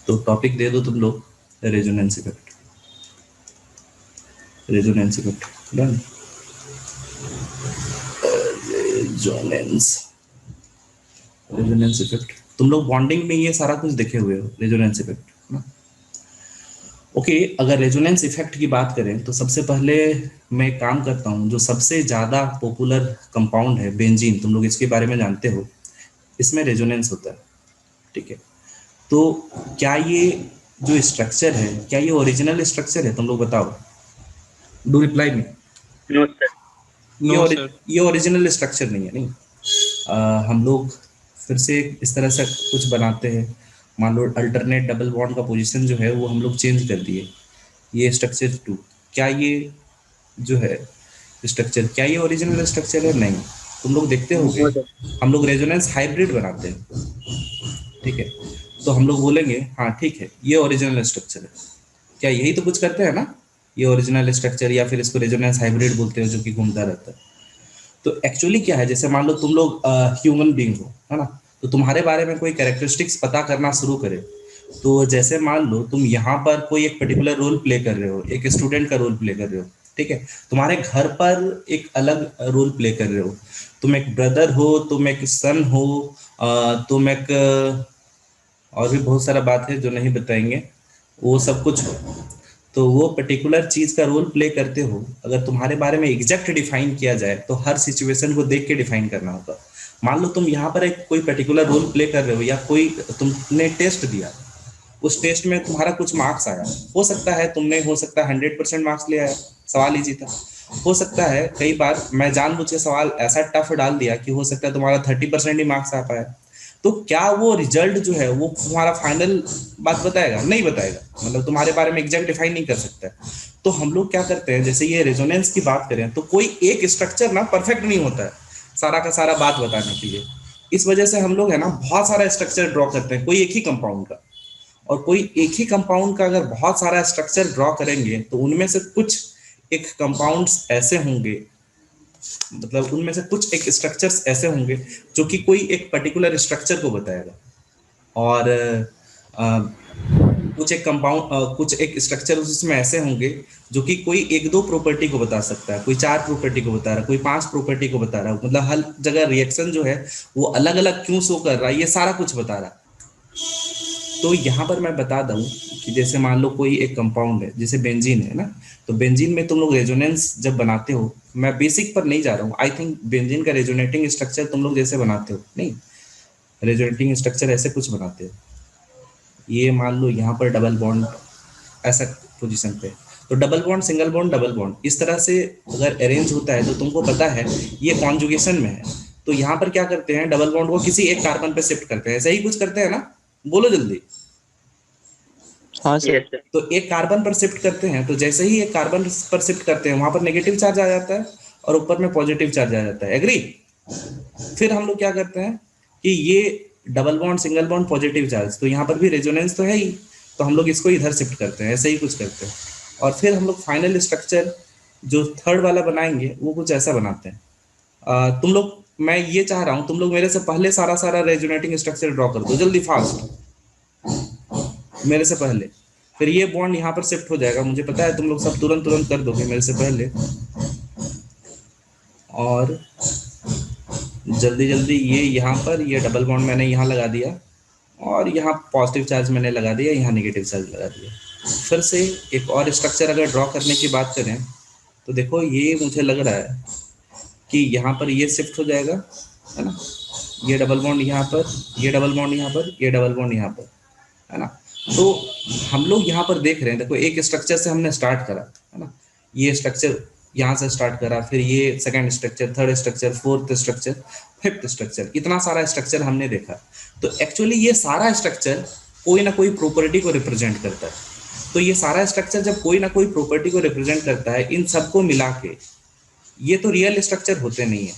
तो टॉपिक दे दो तुम लोग, resonance effect. Resonance effect done. Resonance, resonance effect तुम लोग बॉन्डिंग में ये सारा कुछ देखे हुए हो, रेजोनेंस इफेक्ट ना। ओके, अगर रेजोनेंस इफेक्ट की बात करें तो सबसे पहले मैं एक काम करता हूँ, जो सबसे ज्यादा पॉपुलर कंपाउंड है बेंजीन, तुम लोग इसके बारे में जानते हो, इसमें रेजोनेंस होता है, ठीक है। तो क्या ये जो स्ट्रक्चर है, क्या ये ओरिजिनल स्ट्रक्चर है, तुम लोग बताओ, do reply me. No sir. ये नो सर। ये ओरिजिनल स्ट्रक्चर नहीं है, नहीं। हम लोग फिर से इस तरह से कुछ बनाते हैं, मान लो अल्टरनेट डबल बॉन्ड का पोजीशन जो है वो हम लोग चेंज कर दिए, ये स्ट्रक्चर टू, क्या ये जो है स्ट्रक्चर, क्या ये ओरिजिनल स्ट्रक्चर है? नहीं। तुम लोग देखते होगे नो सर। हम लोग रेजोनेंस हाइब्रिड बनाते हैं, ठीक है, तो हम लोग बोलेंगे हाँ ठीक है ये ओरिजिनल स्ट्रक्चर है, क्या यही तो कुछ करते हैं ना, ये ओरिजिनल स्ट्रक्चर, या फिर इसको रेजोनेंस हाइब्रिड बोलते हैं जो कि घूमता रहता है। तो एक्चुअली क्या है, जैसे मान लो तुम लोग ह्यूमन बीइंग हो, है ना, तो तुम्हारे बारे में कोई कैरेक्टरिस्टिक्स पता करना शुरू करे, तो जैसे मान लो तुम यहाँ पर कोई एक पर्टिकुलर रोल प्ले कर रहे हो, एक स्टूडेंट का रोल प्ले कर रहे हो, ठीक है, तुम्हारे घर पर एक अलग रोल प्ले कर रहे हो, तुम एक ब्रदर हो, तुम एक सन हो, तुम एक और भी बहुत सारा बात है जो नहीं बताएंगे, वो सब कुछ हो, तो वो पर्टिकुलर चीज का रोल प्ले करते हो, अगर तुम्हारे बारे में एग्जैक्ट डिफाइन किया जाए तो हर सिचुएशन को देख के डिफाइन करना होगा। मान लो तुम यहाँ पर एक कोई पर्टिकुलर रोल प्ले कर रहे हो, या कोई तुमने टेस्ट दिया, उस टेस्ट में तुम्हारा कुछ मार्क्स आया, हो सकता है तुमने, हो सकता है 100% मार्क्स ले आया, सवाल ही जीता, हो सकता है कई बार मैं जानबूझ के सवाल ऐसा टफ डाल दिया कि हो सकता है तुम्हारा 30% ही मार्क्स आ पाया, तो क्या वो रिजल्ट जो है वो तुम्हारा फाइनल बात बताएगा? नहीं बताएगा, मतलब तुम्हारे बारे में एग्जैक्ट डिफाइन नहीं कर सकता है। तो हम लोग क्या करते हैं, जैसे ये रेजोनेंस की बात करें तो कोई एक स्ट्रक्चर ना परफेक्ट नहीं होता है सारा का सारा बात बताने के लिए, इस वजह से हम लोग है ना बहुत सारा स्ट्रक्चर ड्रॉ करते हैं कोई एक ही कंपाउंड का, और कोई एक ही कंपाउंड का अगर बहुत सारा स्ट्रक्चर ड्रॉ करेंगे तो उनमें से कुछ एक कंपाउंड्स ऐसे होंगे, मतलब उनमें से कुछ एक स्ट्रक्चर्स ऐसे होंगे जो कि कोई एक पर्टिकुलर स्ट्रक्चर को बताएगा, और कुछ एक कंपाउंड, कुछ एक स्ट्रक्चर उसमें ऐसे होंगे जो कि कोई एक दो प्रॉपर्टी को बता सकता है, कोई चार प्रॉपर्टी को बता रहा है, कोई पांच प्रॉपर्टी को बता रहा है, मतलब हर जगह रिएक्शन जो है वो अलग अलग क्यों शो कर रहा है, ये सारा कुछ बता रहा है। तो यहाँ पर मैं बता दूं कि जैसे मान लो कोई एक कंपाउंड है, जैसे बेंजीन है ना, तो बेंजीन में तुम लोग रेजोनेंस जब बनाते हो, मैं बेसिक पर नहीं जा रहा हूँ, आई थिंक बेंजीन का रेजोनेटिंग स्ट्रक्चर तुम लोग जैसे बनाते हो, नहीं, रेजोनेटिंग स्ट्रक्चर ऐसे कुछ बनाते हो, ये मान लो यहाँ पर डबल बॉन्ड ऐसा पोजीशन पे, तो double bond, single bond, double bond, इस तरह से अगर अरेंज होता है तो तुमको पता है ये कॉन्जुगेशन में है, तो यहाँ पर क्या करते हैं, डबल बॉन्ड को किसी एक कार्बन पे शिफ्ट करते हैं, ऐसा ही कुछ करते हैं ना, बोलो जल्दी। हाँ सर। Yes sir. तो एक कार्बन पर शिफ्ट करते हैं, तो जैसे ही एक कार्बन पर शिफ्ट करते हैं वहां पर नेगेटिव चार्ज आ जाता है और ऊपर में पॉजिटिव चार्ज आ जाता है, एग्री। फिर हम लोग क्या करते हैं कि ये double bond, single bond, positive charge, तो यहाँ पर भी रेजोनेंस तो है ही, तो हम लोग इसको इधर शिफ्ट करते हैं, ऐसे ही कुछ करते हैं, और फिर हम लोग फाइनल स्ट्रक्चर जो थर्ड वाला बनाएंगे वो कुछ ऐसा बनाते हैं। तुम लोग, मैं ये चाह रहा हूँ तुम लोग मेरे से पहले सारा सारा रेजोनेटिंग स्ट्रक्चर ड्रॉ कर दो जल्दी फास्ट, मेरे से पहले, फिर ये बॉन्ड यहाँ पर शिफ्ट हो जाएगा, मुझे पता है तुम लोग सब तुरंत तुरंत कर दोगे मेरे से पहले, और जल्दी जल्दी ये यहाँ पर ये डबल बॉन्ड मैंने यहाँ लगा दिया, और यहाँ पॉजिटिव चार्ज मैंने लगा दिया, यहाँ नेगेटिव चार्ज लगा दिया। फिर से एक और स्ट्रक्चर अगर ड्रॉ करने की बात करें तो देखो ये मुझे लग रहा है कि यहाँ पर ये शिफ्ट हो जाएगा, है ना, ये डबल बॉन्ड यहाँ पर, ये डबल बॉन्ड यहाँ पर, ये डबल बॉन्ड यहाँ पर, है ना। तो हम लोग यहाँ पर देख रहे हैं, देखो एक स्ट्रक्चर से हमने स्टार्ट करा, है ना, ये स्ट्रक्चर यहाँ से स्टार्ट करा, फिर ये second structure, third structure, fourth structure, fifth structure, इतना सारा स्ट्रक्चर हमने देखा। तो एक्चुअली ये सारा स्ट्रक्चर कोई ना कोई प्रॉपर्टी को रिप्रेजेंट करता है, तो ये सारा स्ट्रक्चर जब कोई ना कोई प्रॉपर्टी को रिप्रेजेंट करता है, इन सबको मिला के ये तो रियल स्ट्रक्चर होते नहीं है।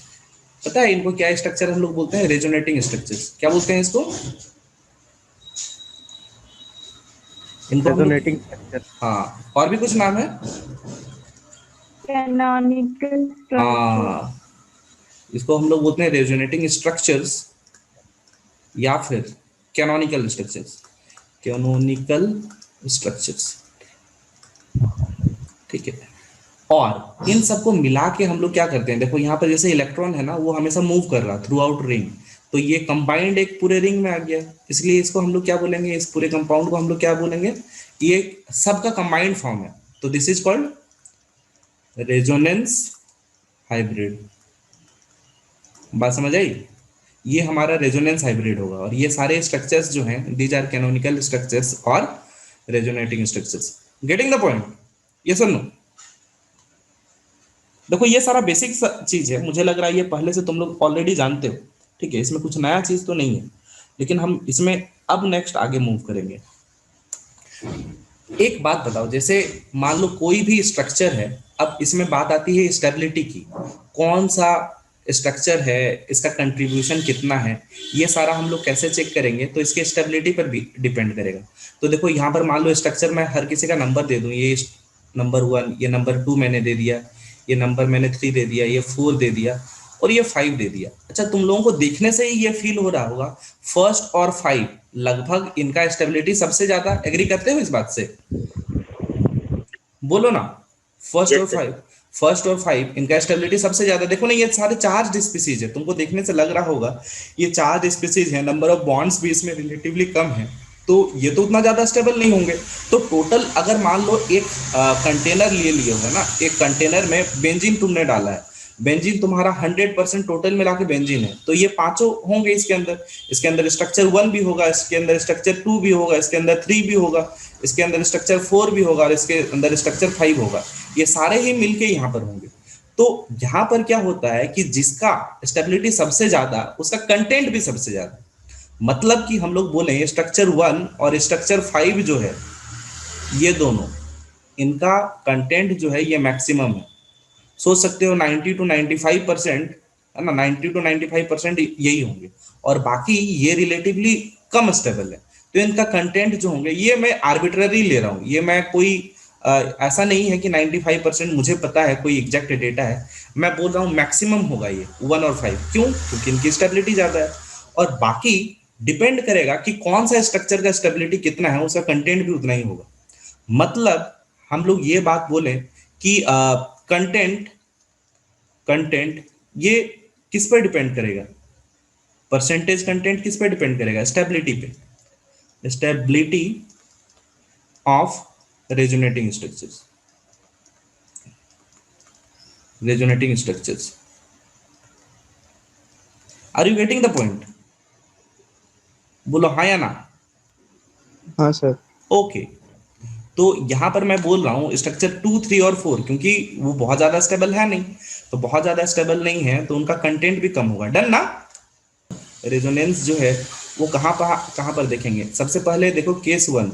पता है इनको क्या स्ट्रक्चर हम लोग बोलते हैं? रेजोनेटिंग स्ट्रक्चर्स, क्या बोलते हैं इसको? इनको हम लोग, रेजोनेटिंग स्ट्रक्चर। हाँ और भी कुछ नाम है, कैनोनिकल स्ट्रक्चर। हाँ, इसको हम लोग बोलते हैं रेजोनेटिंग स्ट्रक्चर्स या फिर कैनोनिकल स्ट्रक्चर्स। कैनोनिकल स्ट्रक्चर्स, ठीक है। और इन सबको मिला के हम लोग क्या करते हैं, देखो यहाँ पर जैसे इलेक्ट्रॉन है ना, वो हमेशा मूव कर रहा थ्रू आउट रिंग, तो ये कंबाइंड एक पूरे रिंग में आ गया, इसलिए इसको हम लोग क्या बोलेंगे, इस पूरे कंपाउंड को हम लोग क्या बोलेंगे, ये सबका कंबाइंड फॉर्म है, तो this is called resonance hybrid. बात समझ आई? ये हमारा रेजोनेंस हाइब्रिड होगा, और ये सारे स्ट्रक्चर्स जो हैं दीज आर कैनोनिकल स्ट्रक्चर्स और resonating structures. Getting the point? Yes और नो? देखो ये सारा बेसिक चीज है, मुझे लग रहा है ये पहले से तुम लोग ऑलरेडी जानते हो, ठीक है, इसमें कुछ नया चीज तो नहीं है, लेकिन हम इसमें अब नेक्स्ट आगे मूव करेंगे। एक बात बताओ, जैसे मान लो कोई भी स्ट्रक्चर है, अब इसमें बात आती है स्टेबिलिटी की, कौन सा स्ट्रक्चर है, इसका कंट्रीब्यूशन कितना है, ये सारा हम लोग कैसे चेक करेंगे, तो इसके स्टेबिलिटी पर भी डिपेंड करेगा। तो देखो यहाँ पर मान लो स्ट्रक्चर मैं हर किसी का नंबर दे दूं, ये नंबर 1, ये नंबर 2 मैंने दे दिया, ये नंबर मैंने 3 दे दिया, ये 4 दे दिया, और ये 5 दे दिया। अच्छा, तुम लोगों को देखने से ही ये फील हो रहा होगा फर्स्ट और 5 लगभग इनका स्टेबिलिटी सबसे ज्यादा, एग्री करते हो इस बात से? बोलो ना। फर्स्ट और 5, फर्स्ट और 5 इनका स्टेबिलिटी सबसे ज्यादा। देखो ना, ये सारे चार्ज स्पीसीज है, तुमको देखने से लग रहा होगा ये चार्ज स्पीसीज है, नंबर ऑफ बॉन्ड्स भी इसमें रिलेटिवली कम है, तो ये तो उतना ज्यादा स्टेबल नहीं होंगे। तो टोटल अगर मान लो एक कंटेनर लिए हो ना, एक कंटेनर में बेंजीन तुमने डाला है, बेंजीन तुम्हारा 100% टोटल मिला के बेंजीन है, तो ये पांचों होंगे इसके अंदर स्ट्रक्चर 1 भी होगा, इसके अंदर स्ट्रक्चर 2 भी होगा, इसके अंदर 3 भी होगा, इसके अंदर स्ट्रक्चर 4 भी होगा, और इसके अंदर स्ट्रक्चर 5 होगा, ये सारे ही मिलके यहाँ पर होंगे। तो यहाँ पर क्या होता है कि जिसका स्टेबिलिटी सबसे ज्यादा, उसका कंटेंट भी सबसे ज्यादा, मतलब कि हम लोग बोले स्ट्रक्चर 1 और स्ट्रक्चर 5 जो है, ये दोनों, इनका कंटेंट जो है ये मैक्सिमम है। सोच सकते हो 90 to 95%, है ना, 90 to 95% यही होंगे, और बाकी ये रिलेटिवली कम स्टेबल है। तो इनका कंटेंट जो होंगे, ये मैं आर्बिट्ररी ले रहा हूँ, ये मैं कोई ऐसा नहीं है कि 95% मुझे पता है, कोई एग्जैक्ट डेटा है, मैं बोल रहा हूँ मैक्सिमम होगा ये 1 और 5। क्यों? क्योंकि इनकी स्टेबिलिटी ज्यादा है, और बाकी डिपेंड करेगा कि कौन सा स्ट्रक्चर का स्टेबिलिटी कितना है, उसका कंटेंट भी उतना ही होगा। मतलब हम लोग ये बात बोले कि कंटेंट कंटेंट ये किस पर डिपेंड करेगा, परसेंटेज कंटेंट किस पर डिपेंड करेगा, स्टेबिलिटी पे, stability of resonating structures, resonating structures. Are you getting the point? बोलो हाँ या ना। हाँ सर। ओके, तो यहां पर मैं बोल रहा हूं स्ट्रक्चर 2, 3 और 4, क्योंकि वो बहुत ज्यादा स्टेबल है नहीं, तो बहुत ज्यादा स्टेबल नहीं है तो उनका कंटेंट भी कम होगा। डन ना? रेजोनेंस जो है वो कहां पर देखेंगे, सबसे पहले देखो केस 1।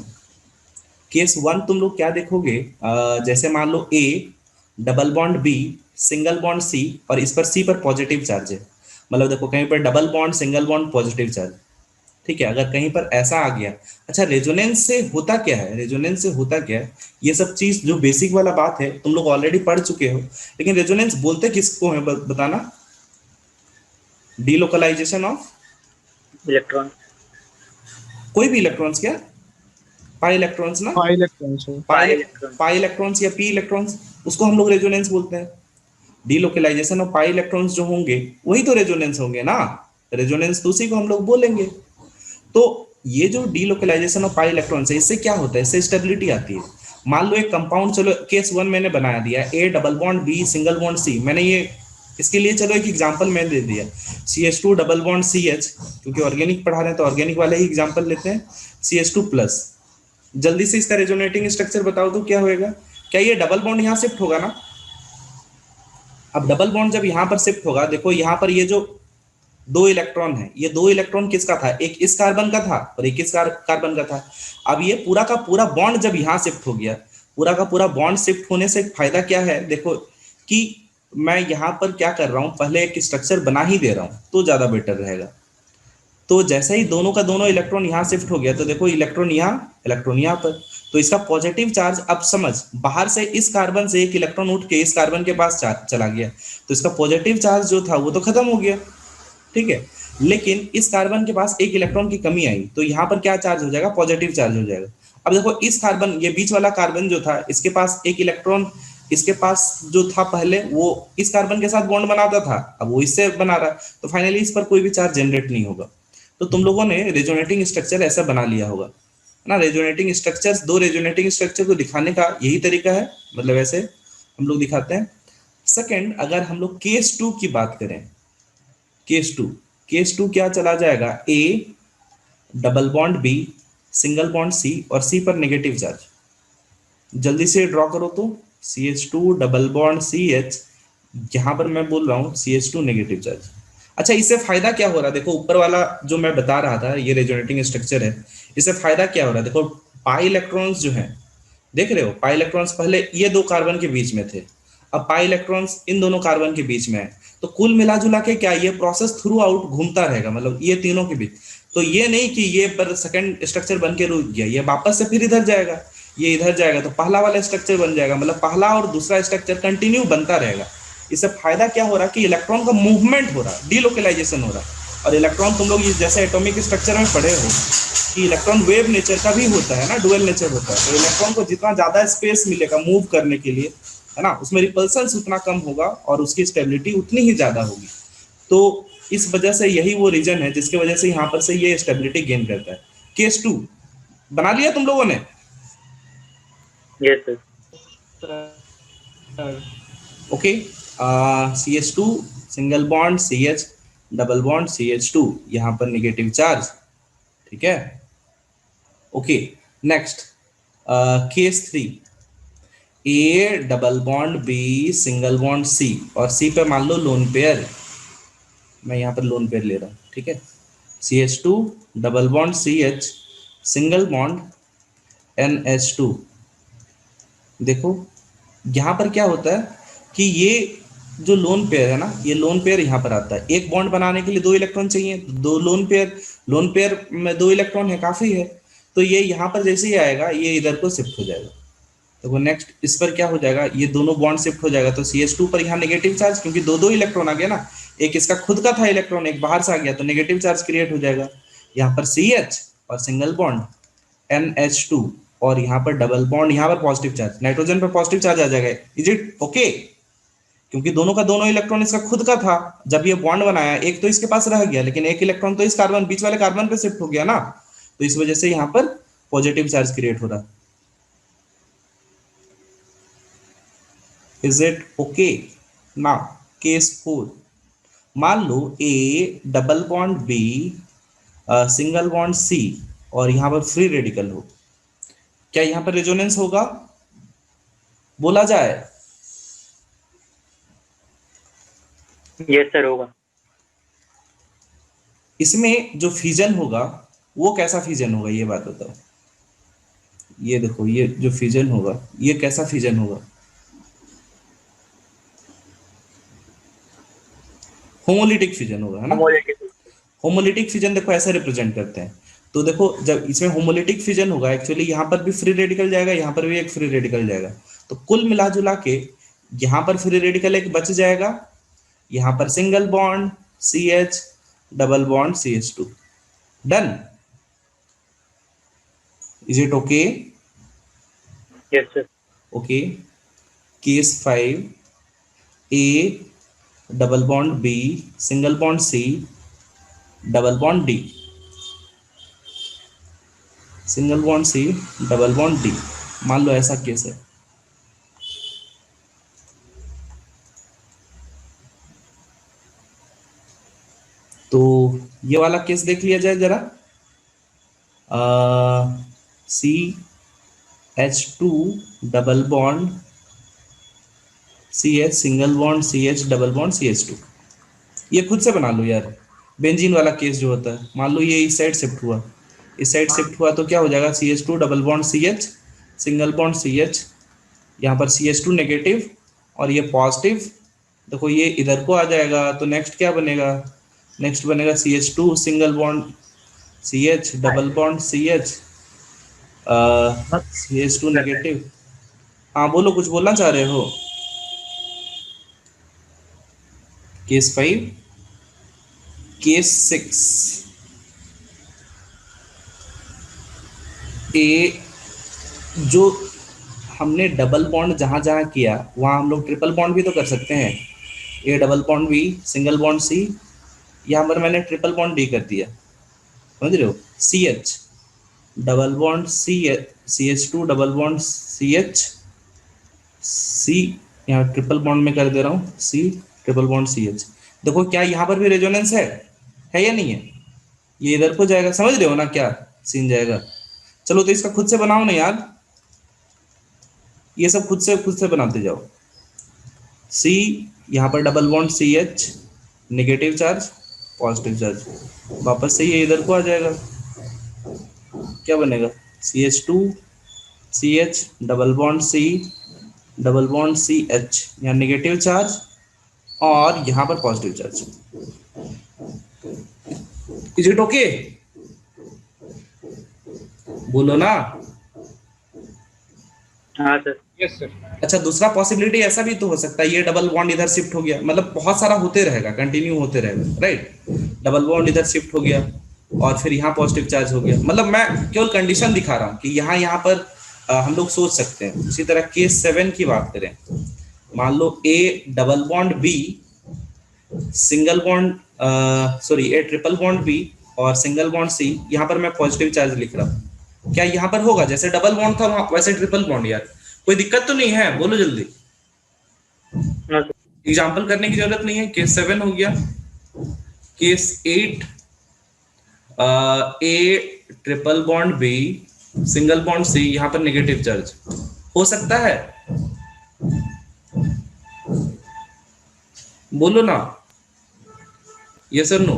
केस 1 तुम लोग क्या देखोगे, जैसे मान लो A double bond B single bond C, और इस पर सी पर पॉजिटिव चार्ज है, मतलब देखो कहीं पर double bond single bond positive charge, ठीक है, अगर कहीं पर ऐसा आ गया। अच्छा, रेजोनेंस से होता क्या है, रेजोनेंस से होता क्या है, ये सब चीज जो बेसिक वाला बात है तुम लोग ऑलरेडी पढ़ चुके हो, लेकिन रेजोनेंस बोलते किसको है बताना? डीलोकलाइजेशन ऑफ इलेक्ट्रॉन, कोई भी इलेक्ट्रॉन्स, क्या पाई इलेक्ट्रॉन्स ना, हाँ इलेक्ट्रॉन्स है। पाई इलेक्ट्रॉन्स या पी इलेक्ट्रॉन्स, उसको हम लोग रेजोनेंस बोलते हैं। डीलोकलाइजेशन ऑफ पाई इलेक्ट्रॉन्स जो होंगे वही तो रेजोनेंस होंगे ना, रेजोनेंस तो उसी को हम लोग बोलेंगे। तो ये जो डीलोकलाइजेशन ऑफ पाई इलेक्ट्रॉन है, इससे क्या होता है, इससे स्टेबिलिटी आती है। मान लो एक कंपाउंड, चलो केस 1 मैंने बना दिया, A double bond B single bond C, मैंने ये इसके लिए चलो एक एग्जांपल मैं दे दिया, CH2 डबल बॉन्ड CH, क्योंकि ऑर्गेनिक पढ़ा रहे हैं तो ऑर्गेनिक वाले ही एग्जांपल लेते हैं, CH2 प्लस। जल्दी से इसका रेजोनेटिंग स्ट्रक्चर बताओ तो क्या होएगा, क्या ये डबल बॉन्ड यहाँ शिफ्ट होगा ना? अब डबल बॉन्ड जब यहाँ पर शिफ्ट होगा, देखो यहाँ पर ये जो 2 इलेक्ट्रॉन है, ये 2 इलेक्ट्रॉन किसका था, एक इस कार्बन का था और एक इस कार्बन का था। अब ये पूरा का पूरा बॉन्ड जब यहाँ शिफ्ट हो गया, पूरा का पूरा बॉन्ड शिफ्ट होने से फायदा क्या है, देखो कि मैं यहाँ पर क्या कर रहा हूँ, पहले एक स्ट्रक्चर बना ही दे रहा हूँ तो ज्यादा बेटर रहेगा। तो जैसे ही दोनों का दोनों इलेक्ट्रॉन यहाँ शिफ्ट हो गया, तो देखो इलेक्ट्रॉन यहाँ पर, तो इसका पॉजिटिव चार्ज, अब समझ, बाहर से इस कार्बन से एक इलेक्ट्रॉन उठ के इस कार्बन के पास चला गया, तो इसका पॉजिटिव चार्ज जो था वो तो खत्म हो गया, ठीक है। लेकिन इस कार्बन के पास एक इलेक्ट्रॉन की कमी आई, तो यहाँ पर क्या चार्ज हो जाएगा, पॉजिटिव चार्ज हो जाएगा। अब देखो इस कार्बन, ये बीच वाला कार्बन जो था, इसके पास एक इलेक्ट्रॉन, इसके पास जो था पहले वो इस कार्बन के साथ बॉन्ड बनाता था, अब वो इससे बना रहा है, तो फाइनली इस पर कोई भी चार्ज जनरेट नहीं होगा। तो तुम लोगों ने रेजोनेटिंग स्ट्रक्चर ऐसा बना लिया होगा ना। रेजोनेटिंग स्ट्रक्चर्स, दो रेजोनेटिंग स्ट्रक्चर को दिखाने का यही तरीका है, मतलब ऐसे हम लोग दिखाते हैं। सेकंड, अगर हम लोग केस 2 की बात करें, केस 2 क्या चला जाएगा, A double bond B single bond C और सी पर नेगेटिव चार्ज। जल्दी से ड्रॉ करो तो CH2 डबल बॉन्ड CH, यहां पर मैं बोल रहा हूं CH2 नेगेटिव चार्ज। अच्छा, इससे फायदा क्या हो रहा है, देखो ऊपर वाला जो मैं बता रहा था ये रेजोनेटिंग स्ट्रक्चर है, इससे फायदा क्या हो रहा है, देखो पाई इलेक्ट्रॉन्स जो हैं, देख रहे हो पाई इलेक्ट्रॉन्स पहले ये दो कार्बन के बीच में थे, अब पाई इलेक्ट्रॉन्स इन दोनों कार्बन के बीच में है, तो कुल मिला जुला के क्या ये प्रोसेस थ्रू आउट घूमता रहेगा, मतलब ये तीनों के बीच। तो ये नहीं कि ये पर सेकंड स्ट्रक्चर बन के रुक गया, ये वापस से फिर इधर जाएगा, ये इधर जाएगा, तो पहला वाला स्ट्रक्चर बन जाएगा, मतलब पहला और दूसरा स्ट्रक्चर कंटिन्यू बनता रहेगा। इससे फायदा क्या हो रहा है कि इलेक्ट्रॉन का मूवमेंट हो रहा है, डीलोकलाइजेशन हो रहा है। और इलेक्ट्रॉन तुम लोग जैसे एटॉमिक स्ट्रक्चर में पढ़े हो कि इलेक्ट्रॉन वेव नेचर का भी होता है ना, डुअल नेचर होता है, तो इलेक्ट्रॉन को जितना ज्यादा स्पेस मिलेगा मूव करने के लिए, है ना, उसमें रिपल्सन उतना कम होगा और उसकी स्टेबिलिटी उतनी ही ज्यादा होगी। तो इस वजह से यही वो रीजन है जिसकी वजह से यहाँ पर से ये स्टेबिलिटी गेन करता है। केस 2 बना लिया तुम लोगों ने? Yes sir. Okay, CH2 single bond CH double bond CH2, यहाँ पर नेगेटिव चार्ज, ठीक है। Okay, next case 3, A double bond B single bond C और सी पे मान लो लोन पेयर, मैं यहाँ पर लोन पेयर ले रहा हूँ, ठीक है। CH2 double bond CH single bond NH2। देखो यहाँ पर क्या होता है कि ये जो लोन पेयर है ना, ये लोन पेयर यहाँ पर आता है, एक बॉन्ड बनाने के लिए दो इलेक्ट्रॉन चाहिए, दो लोन पेयर में दो इलेक्ट्रॉन है, काफी है, तो ये यहाँ पर जैसे ही आएगा ये इधर को शिफ्ट हो जाएगा। तो वो नेक्स्ट इस पर क्या हो जाएगा, ये दोनों बॉन्ड शिफ्ट हो जाएगा, तो CH2 पर यहाँ नेगेटिव चार्ज, क्योंकि दो दो इलेक्ट्रॉन आ गया ना, एक इसका खुद का था इलेक्ट्रॉन, एक बाहर से आ गया, तो नेगेटिव चार्ज क्रिएट हो जाएगा। यहाँ पर CH और सिंगल बॉन्ड NH2 और यहाँ पर डबल बॉन्ड, यहाँ पर पॉजिटिव चार्ज, नाइट्रोजन पर पॉजिटिव चार्ज आ जाएगा। Is it okay? क्योंकि दोनों का दोनों इलेक्ट्रॉन इसका खुद का था, जब ये बॉन्ड बनाया एक तो इसके पास रह गया, लेकिन एक इलेक्ट्रॉन तो इस कार्बन बीच वाले कार्बन पे शिफ्ट हो गया ना, तो इस वजह से यहाँ पर पॉजिटिव चार्ज क्रिएट हो रहा है। Is it okay? Now case 4, मान लो A double bond B single bond C और यहाँ पर फ्री रेडिकल हो, क्या यहाँ पर रेजोनेंस होगा? बोला जाए। यस सर होगा। इसमें जो फ्यूजन होगा वो कैसा फ्यूजन होगा, ये बात बताओ। ये देखो, ये जो फ्यूजन होगा ये कैसा फ्यूजन होगा? होमोलिटिक फ्यूजन होगा, है ना। होमोलिटिक फ्यूजन देखो ऐसे रिप्रेजेंट करते हैं, तो देखो जब इसमें होमोलिटिक फ्यूजन होगा, एक्चुअली यहाँ पर भी फ्री रेडिकल जाएगा, यहाँ पर भी एक फ्री रेडिकल जाएगा, तो कुल मिला जुला के यहाँ पर फ्री रेडिकल एक बच जाएगा, यहाँ पर single bond CH double bond CH2। Done? Is it okay? Yes sir. Okay, case 5, A double bond B single bond C double bond D, single bond C double bond D, मान लो ऐसा case है। तो ये वाला case देख लिया जाए जरा। CH2 double bond CH single bond CH double bond CH2, ये खुद से बना लो यार। बेंजीन वाला केस जो होता है, मान लो ये इस साइड शिफ्ट हुआ, इस साइड शिफ्ट हुआ, तो क्या हो जाएगा, CH2 double bond CH single bond CH, यहाँ पर CH2 नेगेटिव और ये पॉजिटिव, देखो ये इधर को आ जाएगा, तो नेक्स्ट क्या बनेगा, नेक्स्ट बनेगा CH2 single bond CH double bond CH CH2 negative. हाँ बोलो, कुछ बोलना चाह रहे हो? केस 5 केस 6 ए, जो हमने डबल बॉन्ड जहां जहां किया वहां हम लोग ट्रिपल बॉन्ड भी तो कर सकते हैं। A double bond B, single bond C, यहाँ पर मैंने ट्रिपल बॉन्ड डी कर दिया, समझ रहे हो। C H double bond C H two double bond C H C, यहाँ ट्रिपल बॉन्ड में कर दे रहा हूँ C triple bond C H. देखो क्या यहाँ पर भी रेजोनेंस है या नहीं है। ये इधर को जाएगा, समझ रहे हो ना क्या सीन जाएगा। चलो तो इसका खुद से बनाओ ना यार, ये सब खुद से बनाते जाओ। सी यहाँ पर double bond C H, negative charge positive charge, वापस से ये इधर को आ जाएगा, क्या बनेगा C H two C H double bond C H, यहाँ नेगेटिव चार्ज और यहाँ पर positive charge. Is it okay, बोलो ना। हाँ सर। Yes sir. अच्छा, दूसरा पॉसिबिलिटी ऐसा भी तो हो सकता है, ये डबल बॉन्ड इधर शिफ्ट हो गया, मतलब बहुत सारा होते रहेगा, कंटिन्यू होते रहेगा, राइट। डबल बॉन्ड इधर शिफ्ट हो गया और फिर यहाँ पॉजिटिव चार्ज हो गया, मतलब मैं केवल कंडीशन दिखा रहा हूँ कि यहाँ पर हम लोग सोच सकते हैं। उसी तरह केस 7 की बात करें, मान लो A double bond B single bond A triple bond B और सिंगल बॉन्ड सी, यहाँ पर मैं पॉजिटिव चार्ज लिख रहा हूँ। क्या यहाँ पर होगा जैसे डबल बॉन्ड था वैसे ट्रिपल बॉन्ड? यार कोई दिक्कत तो नहीं है, बोलो जल्दी। हाँ सर। एग्जाम्पल करने की जरूरत नहीं है। केस 7 हो गया। Case 8 A triple bond B single bond C, यहाँ पर नेगेटिव चार्ज हो सकता है, बोलो ना यस और नो।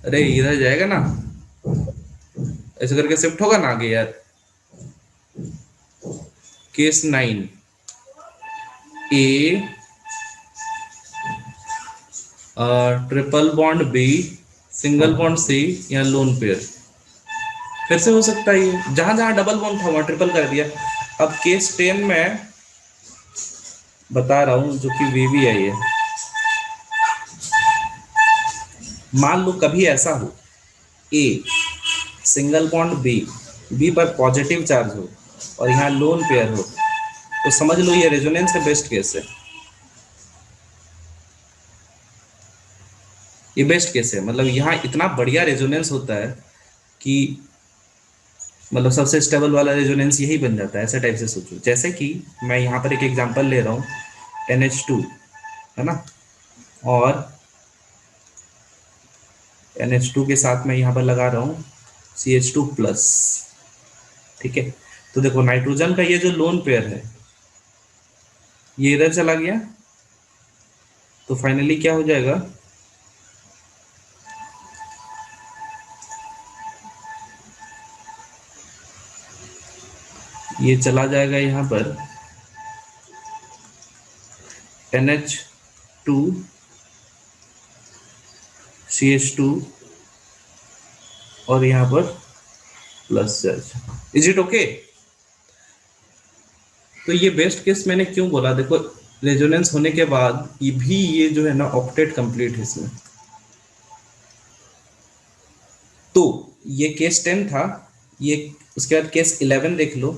अरे इधर जाएगा ना, ऐसे करके शिफ्ट होगा ना आगे यार। Case 9 A triple bond B single bond C, या लोन पेयर, फिर से हो सकता है ये, जहां जहां डबल बॉन्ड था वहां ट्रिपल कर दिया। अब केस 10 में बता रहा हूं जो कि वीवीआई है। मान लो कभी ऐसा हो ए सिंगल बॉन्ड बी पर पॉजिटिव चार्ज हो और यहाँ लोन पेयर हो, तो समझ लो ये रेजोनेंस का बेस्ट केस है। ये बेस्ट केस है, मतलब यहाँ इतना बढ़िया रेजोनेंस होता है कि मतलब सबसे स्टेबल वाला रेजोनेंस यही बन जाता है। ऐसे टाइप से सोचो, जैसे कि मैं यहाँ पर एक एग्जांपल ले रहा हूँ NH2 है ना, और NH2 के साथ मैं यहाँ पर लगा रहा हूँ CH2 प्लस, ठीक है। तो देखो नाइट्रोजन का ये जो लोन पेयर है ये इधर चला गया, तो फाइनली क्या हो जाएगा, ये चला जाएगा यहाँ पर NH2 CH2 और यहाँ पर plus charge. Is it okay? तो ये बेस्ट केस मैंने क्यों बोला, देखो रेजोनेंस होने के बाद ये भी ये जो है ना ऑक्टेट कंप्लीट है इसमें। तो ये केस 10 था, ये उसके बाद केस 11 देख लो।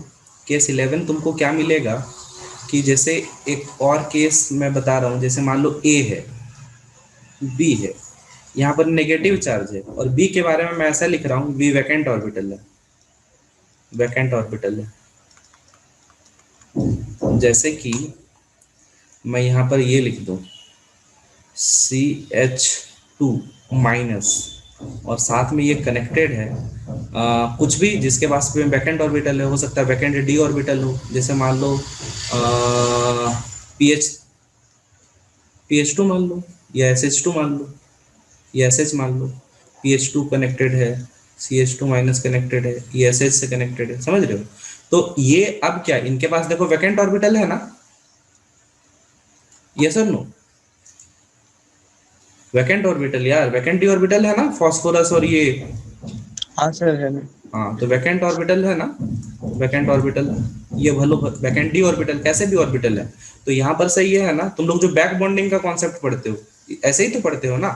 केस 11 तुमको क्या मिलेगा कि जैसे एक और केस मैं बता रहा हूँ, जैसे मान लो ए है बी है, यहाँ पर नेगेटिव चार्ज है और बी के बारे में मैं ऐसा लिख रहा हूँ बी वैकेंट ऑर्बिटल है, वैकेंट ऑर्बिटल है। जैसे कि मैं यहाँ पर ये लिख दूँ CH2 माइनस और साथ में ये कनेक्टेड है कुछ भी जिसके पास में वैकेंट ऑर्बिटल है, हो सकता है वैकेंट डी ऑर्बिटल हो, जैसे मान लो PH2 मान लो या SH2 मान लो या SH मान लो। PH2 कनेक्टेड है, CH2 माइनस कनेक्टेड है, ये SH से कनेक्टेड है, समझ रहे हो। तो ये अब क्या इनके पास देखो वैकेंट ऑर्बिटल है ना, यस और नो, वैकेंट ऑर्बिटल यार, वैकेंट डी ऑर्बिटल है ना फास्फोरस और ये। हाँ सर है ना। हाँ तो वैकेंट ऑर्बिटल है ना, वैकेंट ऑर्बिटल, ये भलो वैकेंट डी ऑर्बिटल कैसे भी ऑर्बिटल है। तो यहाँ पर सही है ना, तुम लोग जो बैक बॉन्डिंग का कॉन्सेप्ट पढ़ते हो ऐसे ही तो पढ़ते हो ना।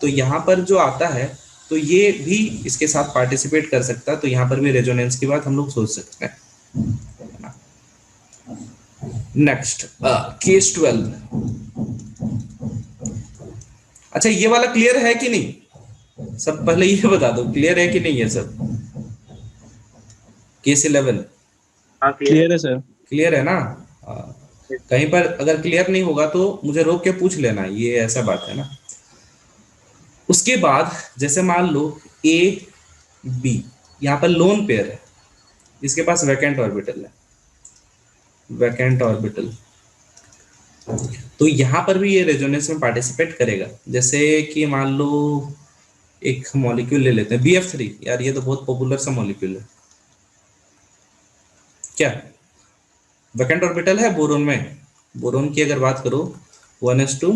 तो यहाँ पर जो आता है तो ये भी इसके साथ पार्टिसिपेट कर सकता है, तो यहाँ पर भी रेजोनेंस की बात हम लोग सोच सकते हैं। Next case 12। अच्छा ये वाला क्लियर है कि नहीं सब, पहले ये बता दो क्लियर है कि नहीं है सब। केस 11 हाँ क्लियर क्लियर है सर। क्लियर है ना। कहीं पर अगर क्लियर नहीं होगा तो मुझे रोक के पूछ लेना, ये ऐसा बात है ना। उसके बाद जैसे मान लो ए बी, यहाँ पर लोन पेयर है, इसके पास वैकेंट ऑर्बिटल है, वैकेंट ऑर्बिटल, तो यहाँ पर भी ये रेजोनेंस में पार्टिसिपेट करेगा। जैसे कि मान लो एक मॉलिक्यूल ले लेते हैं BF3, यार ये तो बहुत पॉपुलर सा मॉलिक्यूल है, क्या वैकेंट ऑर्बिटल है बोरोन में। बोरोन की अगर बात करो 1s2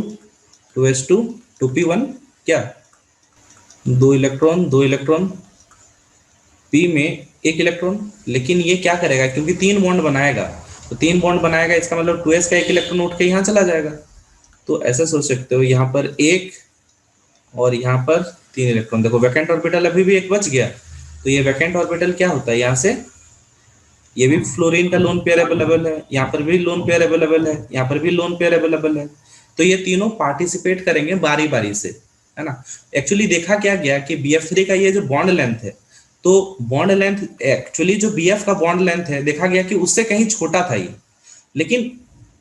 2s2 2p1, क्या 2 इलेक्ट्रॉन 2 इलेक्ट्रॉन, p में 1 इलेक्ट्रॉन, लेकिन ये क्या करेगा क्योंकि 3 बॉन्ड बनाएगा, तो 3 बॉन्ड बनाएगा इसका मतलब 2s का 1 इलेक्ट्रॉन उठ के यहाँ चला जाएगा। तो ऐसा सोच सकते हो यहाँ पर 1 और यहाँ पर 3 इलेक्ट्रॉन, देखो वैकेंट ऑर्बिटल अभी भी एक बच गया, तो ये वैकेंट ऑर्बिटल क्या होता है, यहाँ से ये भी फ्लोरीन का लोन पेयर अवेलेबल है, यहाँ पर भी लोन पेयर अवेलेबल है, यहाँ पर भी लोन पेयर अवेलेबल है, तो ये तीनों पार्टिसिपेट करेंगे बारी बारी से, है ना। एक्चुअली देखा क्या गया कि BF3 का ये जो बॉन्ड लेंथ है, तो बॉन्ड लेंथ एक्चुअली जो BF का बॉन्ड लेंथ है देखा गया कि उससे कहीं छोटा था ये, लेकिन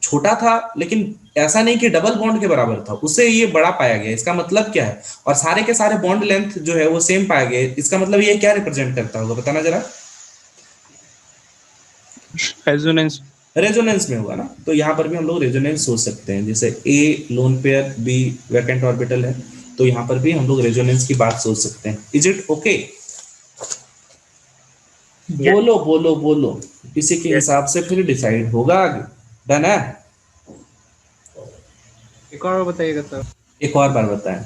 छोटा था लेकिन ऐसा नहीं कि डबल बॉन्ड के बराबर था, उससे ये बड़ा पाया गया। इसका मतलब क्या है, और सारे के सारे बॉन्ड लेंथ जो है वो सेम पाया गया, इसका मतलब ये क्या रिप्रेजेंट करता होगा बताना जरा। रेजोनेंस। रेजोनेंस में होगा ना, तो यहाँ पर भी हम लोग रेजोनेंस सोच सकते हैं। जैसे A lone pair, B vacant orbital है, तो यहाँ पर भी हम लोग रेजोनेंस की बात सोच सकते हैं। Is it okay? बोलो बोलो बोलो, इसी के हिसाब से फिर डिसाइड होगा आगे। डन है? एक और बताइएगा सर। एक और बार बताएं।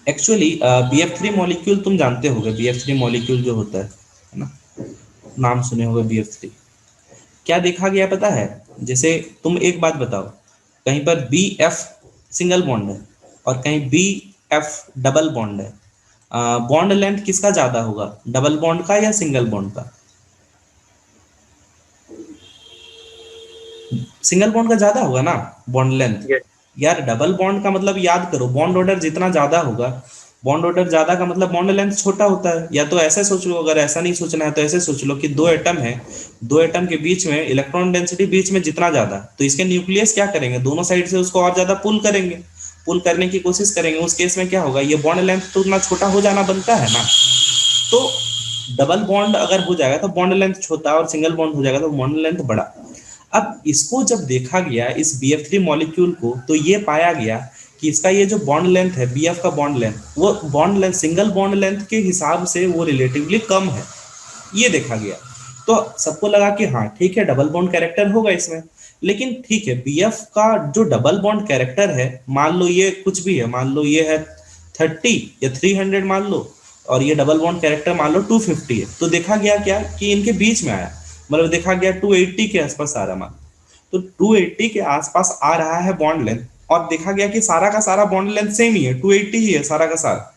एक्चुअली BF3 मॉलिक्यूल तुम जानते होगे, BF3 मॉलिक्यूल जो होता है ना, नाम सुने होगे BF3। क्या देखा गया पता है, जैसे तुम एक बात बताओ, कहीं पर BF सिंगल बॉन्ड है और कहीं BF डबल बॉन्ड है, बॉन्ड लेंथ किसका ज्यादा होगा, डबल बॉन्ड का या सिंगल बॉन्ड का? सिंगल बॉन्ड का ज्यादा होगा ना बॉन्ड लेंथ। यार डबल बॉन्ड का मतलब याद करो, बॉन्ड ऑर्डर जितना ज्यादा होगा, बॉन्ड ऑर्डर ज्यादा का मतलब बॉन्ड लेंथ छोटा होता है। या तो ऐसे सोच लो, अगर ऐसा नहीं सोचना है तो ऐसे सोच लो कि 2 एटम है, 2 एटम के बीच में इलेक्ट्रॉन डेंसिटी बीच में जितना ज्यादा, तो इसके न्यूक्लियस क्या करेंगे, दोनों साइड से उसको और ज्यादा पुल करेंगे, पुल करने की कोशिश करेंगे। उस केस में क्या होगा, ये बॉन्ड लेंथ तो उतना छोटा हो जाना बनता है ना। तो डबल बॉन्ड अगर हो जाएगा तो बॉन्ड लेंथ छोटा, और सिंगल बॉन्ड हो जाएगा तो बॉन्ड लेंथ बड़ा। अब इसको जब देखा गया इस BF3 मॉलिक्यूल को, तो ये पाया गया कि इसका ये जो बॉन्ड लेंथ है, BF का बॉन्ड लेंथ, वो bond length single bond length के हिसाब से वो रिलेटिवली कम है, ये देखा गया। तो सबको लगा कि हाँ ठीक है डबल बॉन्ड कैरेक्टर होगा इसमें। लेकिन ठीक है, BF का जो डबल बॉन्ड कैरेक्टर है, मान लो ये कुछ भी है, मान लो ये है 30 या 300 मान लो, और ये डबल बॉन्ड कैरेक्टर मान लो 250 है, तो देखा गया क्या कि इनके बीच में आया, मतलब देखा गया 280 के आसपास आ रहा मान, तो 280 के आसपास आ रहा है बॉन्ड लेंथ, और देखा गया कि सारा का सारा बॉन्ड लेंथ सेम ही है, 280 ही है सारा का सारा।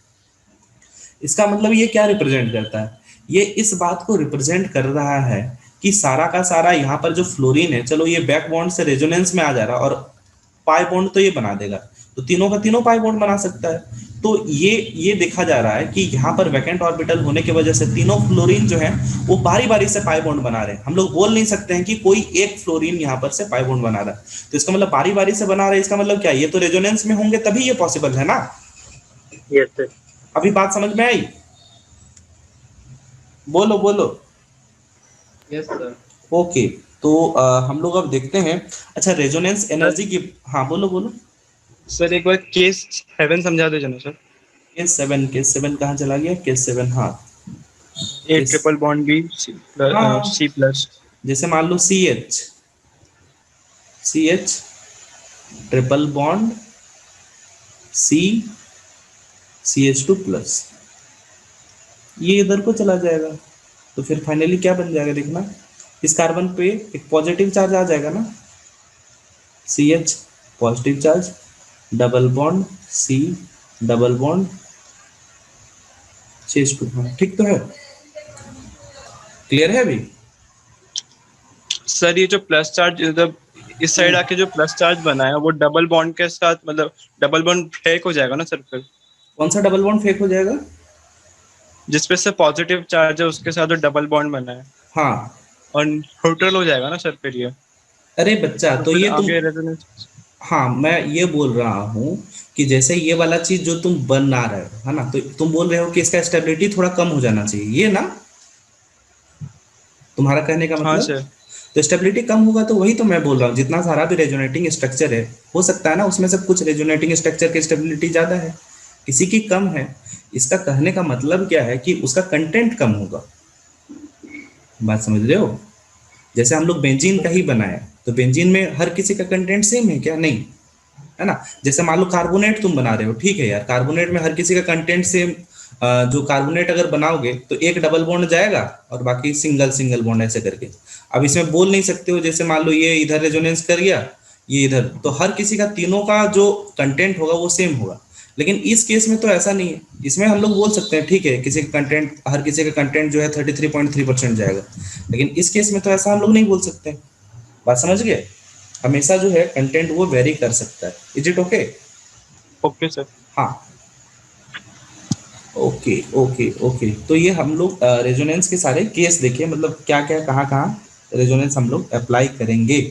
इसका मतलब ये क्या रिप्रेजेंट करता है, ये इस बात को रिप्रेजेंट कर रहा है कि सारा का सारा यहाँ पर जो फ्लोरीन है, चलो ये बैक बॉन्ड से रेजोनेंस में आ जा रहा है, और पाई बॉन्ड तो ये बना देगा, तो तीनों का तीनों पाई बॉन्ड बना सकता है। तो ये देखा जा रहा है कि यहाँ पर वैकेंट ऑर्बिटल होने की वजह से तीनों फ्लोरीन जो है वो बारी बारी से पाई बॉन्ड बना रहे हैं। हम लोग बोल नहीं सकते हैं कि कोई एक फ्लोरीन यहाँ पर से पाई बॉन्ड बना रहा है, तो इसका मतलब बारी बारी से बना रहे हैं, इसका मतलब क्या, ये तो रेजोनेंस में होंगे तभी ये पॉसिबल है ना। Yes sir. अभी बात समझ में आई? बोलो बोलो। Yes sir. ओके, तो हम लोग अब देखते हैं। अच्छा रेजोनेंस एनर्जी की, हाँ बोलो बोलो। सर एक बार केस 7 समझा दीजिए ना सर। केस 7 कहाँ चला गया, केस 7, हाँ ए केस, ट्रिपल बॉन्ड बी हाँ सी प्लस। जैसे मान लो CH triple bond CH2 plus, ये इधर को चला जाएगा, तो फिर फाइनली क्या बन जाएगा देखना, इस कार्बन पे एक पॉजिटिव चार्ज आ जाएगा ना, CH positive charge, double bond C double bond 6:2, हाँ ठीक तो है, क्लियर है अभी? सर ये जो प्लस चार्ज मतलब इस साइड आके जो प्लस चार्ज बना है वो डबल बॉन्ड के साथ मतलब डबल बॉन्ड ब्रेक हो जाएगा ना सर फिर, कौन सा डबल बॉन्ड फेक हो जाएगा? जिसपे से पॉजिटिव चार्ज है उसके साथ जो डबल बॉन्ड बना है हाँ, और न्यूट्रल हो जाएगा ना सर फिर ये, अरे बच्चा तो तो फिर ये तुम, आगे रेजोनेंस। हाँ मैं ये बोल रहा हूँ कि जैसे ये वाला चीज जो तुम बना रहे हो है ना, तो तुम बोल रहे हो कि इसका स्टेबिलिटी थोड़ा कम हो जाना चाहिए, ये ना तुम्हारा कहने का हाँ मतलब? सर। तो स्टेबिलिटी कम होगा तो वही तो मैं बोल रहा हूँ, जितना सारा भी रेजोनेटिंग स्ट्रक्चर है, हो सकता है ना उसमें से कुछ रेजोनेटिंग स्ट्रक्चर की स्टेबिलिटी ज्यादा है, किसी की कम है। इसका कहने का मतलब क्या है कि उसका कंटेंट कम होगा, बात समझ रहे हो? जैसे हम लोग बेंजीन का ही बनाए, तो बेंजीन में हर किसी का कंटेंट सेम है क्या? नहीं, है ना। जैसे मान लो कार्बोनेट तुम बना रहे हो, ठीक है यार, कार्बोनेट में हर किसी का कंटेंट सेम, जो कार्बोनेट अगर बनाओगे तो एक डबल बॉन्ड जाएगा और बाकी सिंगल सिंगल बॉन्ड ऐसे करके। अब इसमें बोल नहीं सकते हो, जैसे मान लो ये इधर रेजोनेंस कर गया, ये इधर, तो हर किसी का तीनों का जो कंटेंट होगा वो सेम होगा। लेकिन इस केस में तो ऐसा नहीं है, इसमें हम लोग बोल सकते हैं ठीक है किसी का कंटेंट, हर किसी का कंटेंट जो है 33.3% जाएगा, लेकिन इस केस में तो ऐसा हम लोग नहीं बोल सकते। बात समझ गए? हमेशा जो है कंटेंट वो वेरी कर सकता है। Is it okay? Okay sir. हाँ, ओके ओके ओके। तो ये हम लोग रेजोनेंस के सारे केस देखे, मतलब क्या क्या कहाँ कहाँ रेजोनेंस हम लोग अप्लाई करेंगे,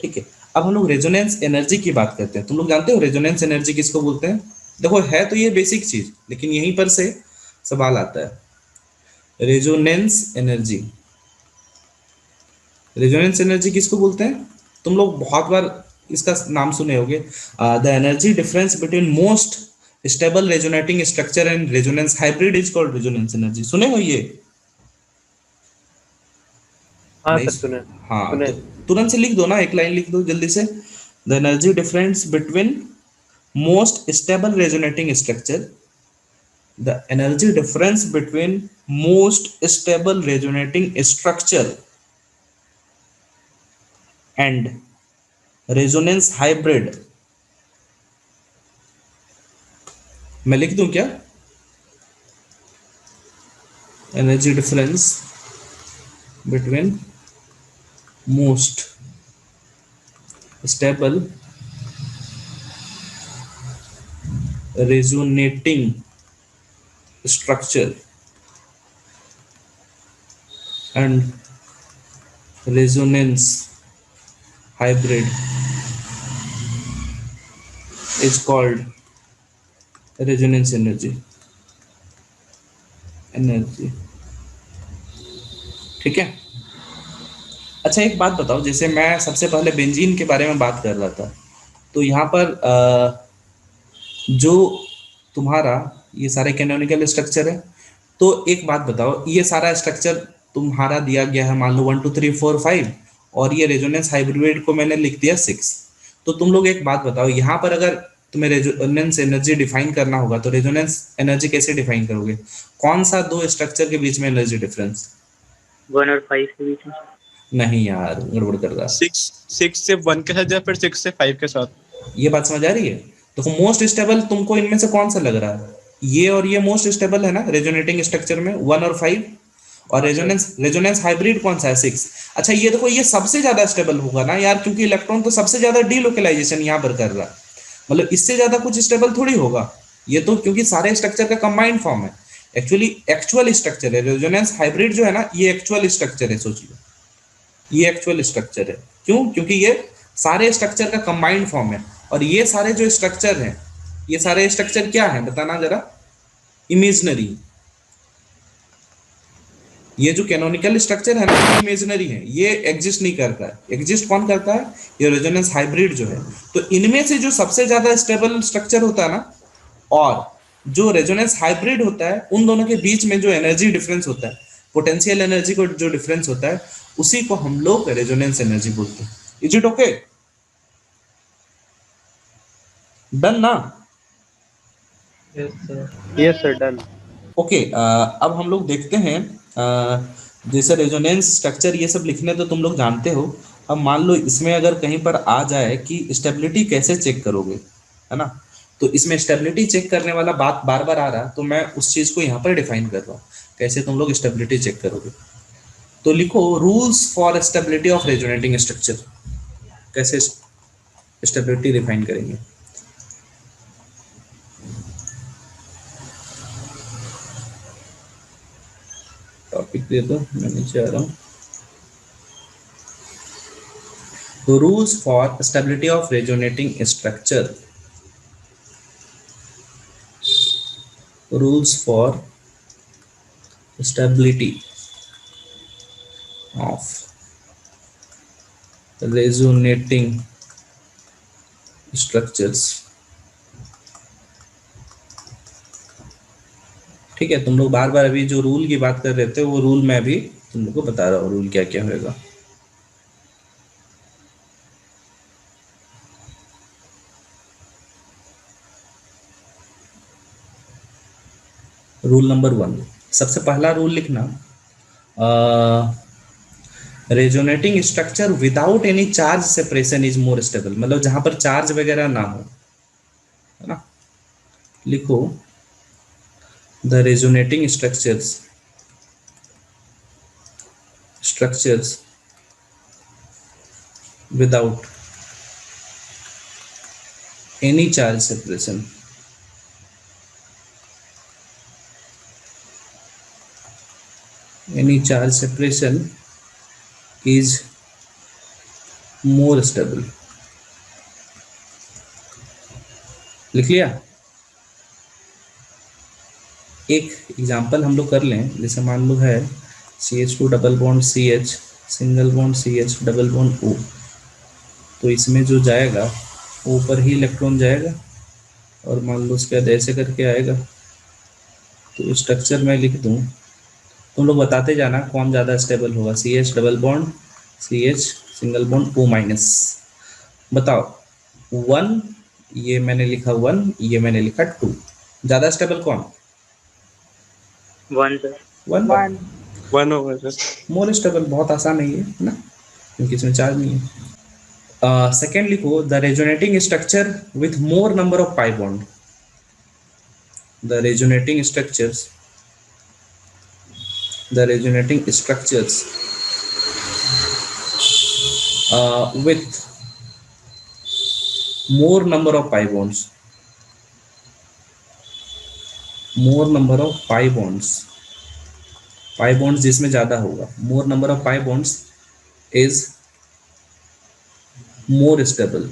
ठीक है। अब हम लोग रेजोनेंस एनर्जी की बात करते हैं। तुम लोग जानते हो रेजोनेंस एनर्जी किसको बोलते हैं? देखो है तो ये बेसिक चीज, लेकिन यहीं पर से सवाल आता है। रेजोनेंस एनर्जी, रेजोनेंस एनर्जी किसको बोलते हैं? तुम लोग बहुत बार इसका नाम सुने होंगे, the energy difference between most stable resonating structure and resonance hybrid is called resonance energy. सुने हो ये? हाँ नहीं? सर सुने। हाँ सुने। तो तुरंत से लिख दो ना, एक लाइन लिख दो जल्दी से। The energy difference between most stable resonating structure, the energy difference between most stable resonating structure and resonance hybrid. मैं लिख दूं क्या? Energy difference between most stable resonating structure and resonance hybrid is called resonance energy. Energy, ठीक है। अच्छा एक बात बताओ, जैसे मैं सबसे पहले बेंजीन के बारे में बात कर रहा था, तो यहाँ पर जो तुम्हारा ये सारे कैनोनिकल स्ट्रक्चर है, तो एक बात बताओ, ये सारा स्ट्रक्चर तुम्हारा दिया गया है, मान लो 1 2 3 4 5, और ये रेजोनेंस हाइब्रिड को मैंने लिख दिया 6। तो तुम लोग एक बात बताओ, यहाँ पर अगर तुम्हें रेजोनेंस एनर्जी डिफाइन करना होगा तो रेजोनेंस एनर्जी कैसे डिफाइन करोगे? कौन सा दो स्ट्रक्चर के बीच में एनर्जी डिफरेंस? 1 और 5 के बीच में। नहीं यार, गड़बड़ कर रहा। 6 से 1 के साथ या फिर 6 से 5 के साथ। ये बात समझ आ रही है? देखो मोस्ट स्टेबल तुमको इनमें से कौन सा लग रहा है? ये और ये मोस्ट स्टेबल है ना रेजोनेटिंग स्ट्रक्चर में, 1 और 5। और हाँ सर। रेजोनेंस रेजोनेंस हाइब्रिड कौन सा है? 6। अच्छा ये देखो, ये सबसे ज्यादा स्टेबल होगा ना यार, क्योंकि इलेक्ट्रॉन तो सबसे ज्यादा डीलोकलाइजेशन यहाँ पर कर रहा है, मतलब इससे ज्यादा कुछ स्टेबल थोड़ी होगा ये तो, क्योंकि सारे स्ट्रक्चर का कंबाइंड फॉर्म है। एक्चुअली एक्चुअल स्ट्रक्चर है रेजोनेंस हाइब्रिड जो है ना, ये एक्चुअल स्ट्रक्चर है, सोच लो ये एक्चुअल स्ट्रक्चर है। क्यों? क्योंकि ये सारे स्ट्रक्चर का कंबाइंड फॉर्म है, और ये सारे जो स्ट्रक्चर हैं, ये सारे स्ट्रक्चर क्या है बताना जरा? इमेजनरी। ये जो कैनोनिकल स्ट्रक्चर है ना, ये इमेजनरी है, ये एग्जिस्ट नहीं करता है। एग्जिस्ट कौन करता है? ये रेजोनेंस हाइब्रिड जो है। तो इनमें से जो सबसे ज्यादा स्टेबल स्ट्रक्चर होता है ना, और जो रेजोनेंस हाइब्रिड होता है, उन दोनों के बीच में जो एनर्जी डिफरेंस होता है, पोटेंशियल एनर्जी को जो डिफरेंस होता है, उसी को हम लोग रेजोनेंस एनर्जी बोलते हैं। Is it okay? डन ना? Yes sir done. ओके, अब हम लोग देखते हैं, जैसे रेजोनेंस स्ट्रक्चर ये सब लिखने तो तुम लोग जानते हो। अब मान लो इसमें अगर कहीं पर आ जाए कि स्टेबिलिटी कैसे चेक करोगे, है ना, तो इसमें स्टेबिलिटी चेक करने वाला बात बार बार आ रहा, तो मैं उस चीज को यहाँ पर डिफाइन कर रहा हूँ। कैसे तुम लोग स्टेबिलिटी चेक करोगे, तो लिखो rules for stability of resonating structure. कैसे स्टेबिलिटी डिफाइन करेंगे? टॉपिक दे दो, मैं नीचे आ रहा हूँ। Rules for stability of resonating structure. Rules for stability of resonating structures. ठीक है, तुम लोग बार बार अभी जो रूल की बात कर रहे थे वो रूल मैं भी तुम लोग को बता रहा हूँ, रूल क्या क्या होगा। रूल नंबर 1, सबसे पहला रूल लिखना, resonating structure without any charge separation is more stable. मतलब जहां पर चार्ज वगैरह ना हो, है ना। लिखो the resonating structures without any charge separation is more stable। लिख लिया? एक एग्जांपल हम लोग कर लें, जैसे मान लो है CH2 double bond CH single bond CH double bond O, तो इसमें जो जाएगा O पर ही इलेक्ट्रॉन जाएगा और मान लो उसके बाद ऐसे करके आएगा। तो स्ट्रक्चर मैं लिख दूं, तुम लोग बताते जाना कौन ज़्यादा स्टेबल होगा, CH double bond CH single bond O minus. बताओ 1, ये मैंने लिखा 1, ये मैंने लिखा 2, ज़्यादा स्टेबल कौन? 1 सर। 1 1 होगा सर। More stable. बहुत आसान है ये, है ना, क्योंकि इसमें चार्ज नहीं है। सेकेंड लिखो the resonating structure with more number of pi bond. The resonating structures with more number of pi bonds, pi bonds जिसमें ज्यादा होगा, more number of pi bonds is more stable,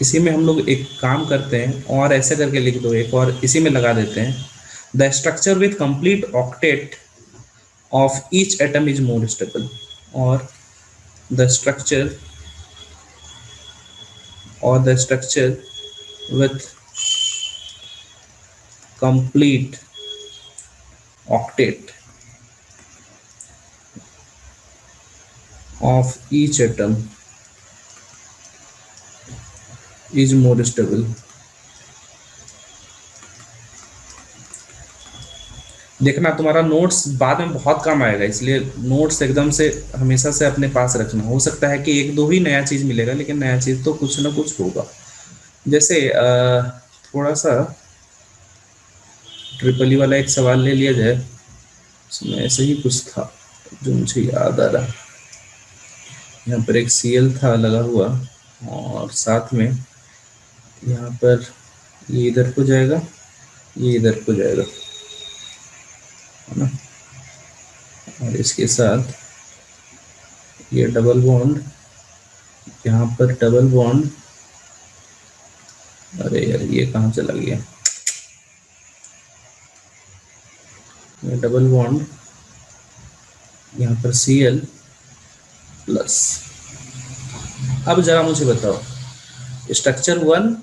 इसी में हम लोग एक काम करते हैं और ऐसे करके लिख दो, एक और इसी में लगा देते हैं, the structure with complete octet of each atom is more stable, और the structure with complete octet of each atom is more stable। देखना तुम्हारा नोट्स बाद में बहुत काम आएगा, इसलिए नोट्स एकदम से हमेशा से अपने पास रखना। हो सकता है कि एक दो ही नया चीज मिलेगा, लेकिन नया चीज तो कुछ ना कुछ होगा। जैसे थोड़ा सा ट्रिपल ई वाला एक सवाल ले लिया जाए, उसमें ऐसे ही कुछ था जो मुझे याद आ रहा। यहाँ पर एक Cl था लगा हुआ और साथ में यहाँ पर ये इधर को जाएगा, ये इधर को जाएगा, है ना, और इसके साथ ये डबल बॉन्ड, यहाँ पर डबल बॉन्ड, अरे यार ये कहाँ चला गया, ये डबल बॉन्ड, यहाँ पर Cl प्लस। अब जरा मुझे बताओ स्ट्रक्चर 1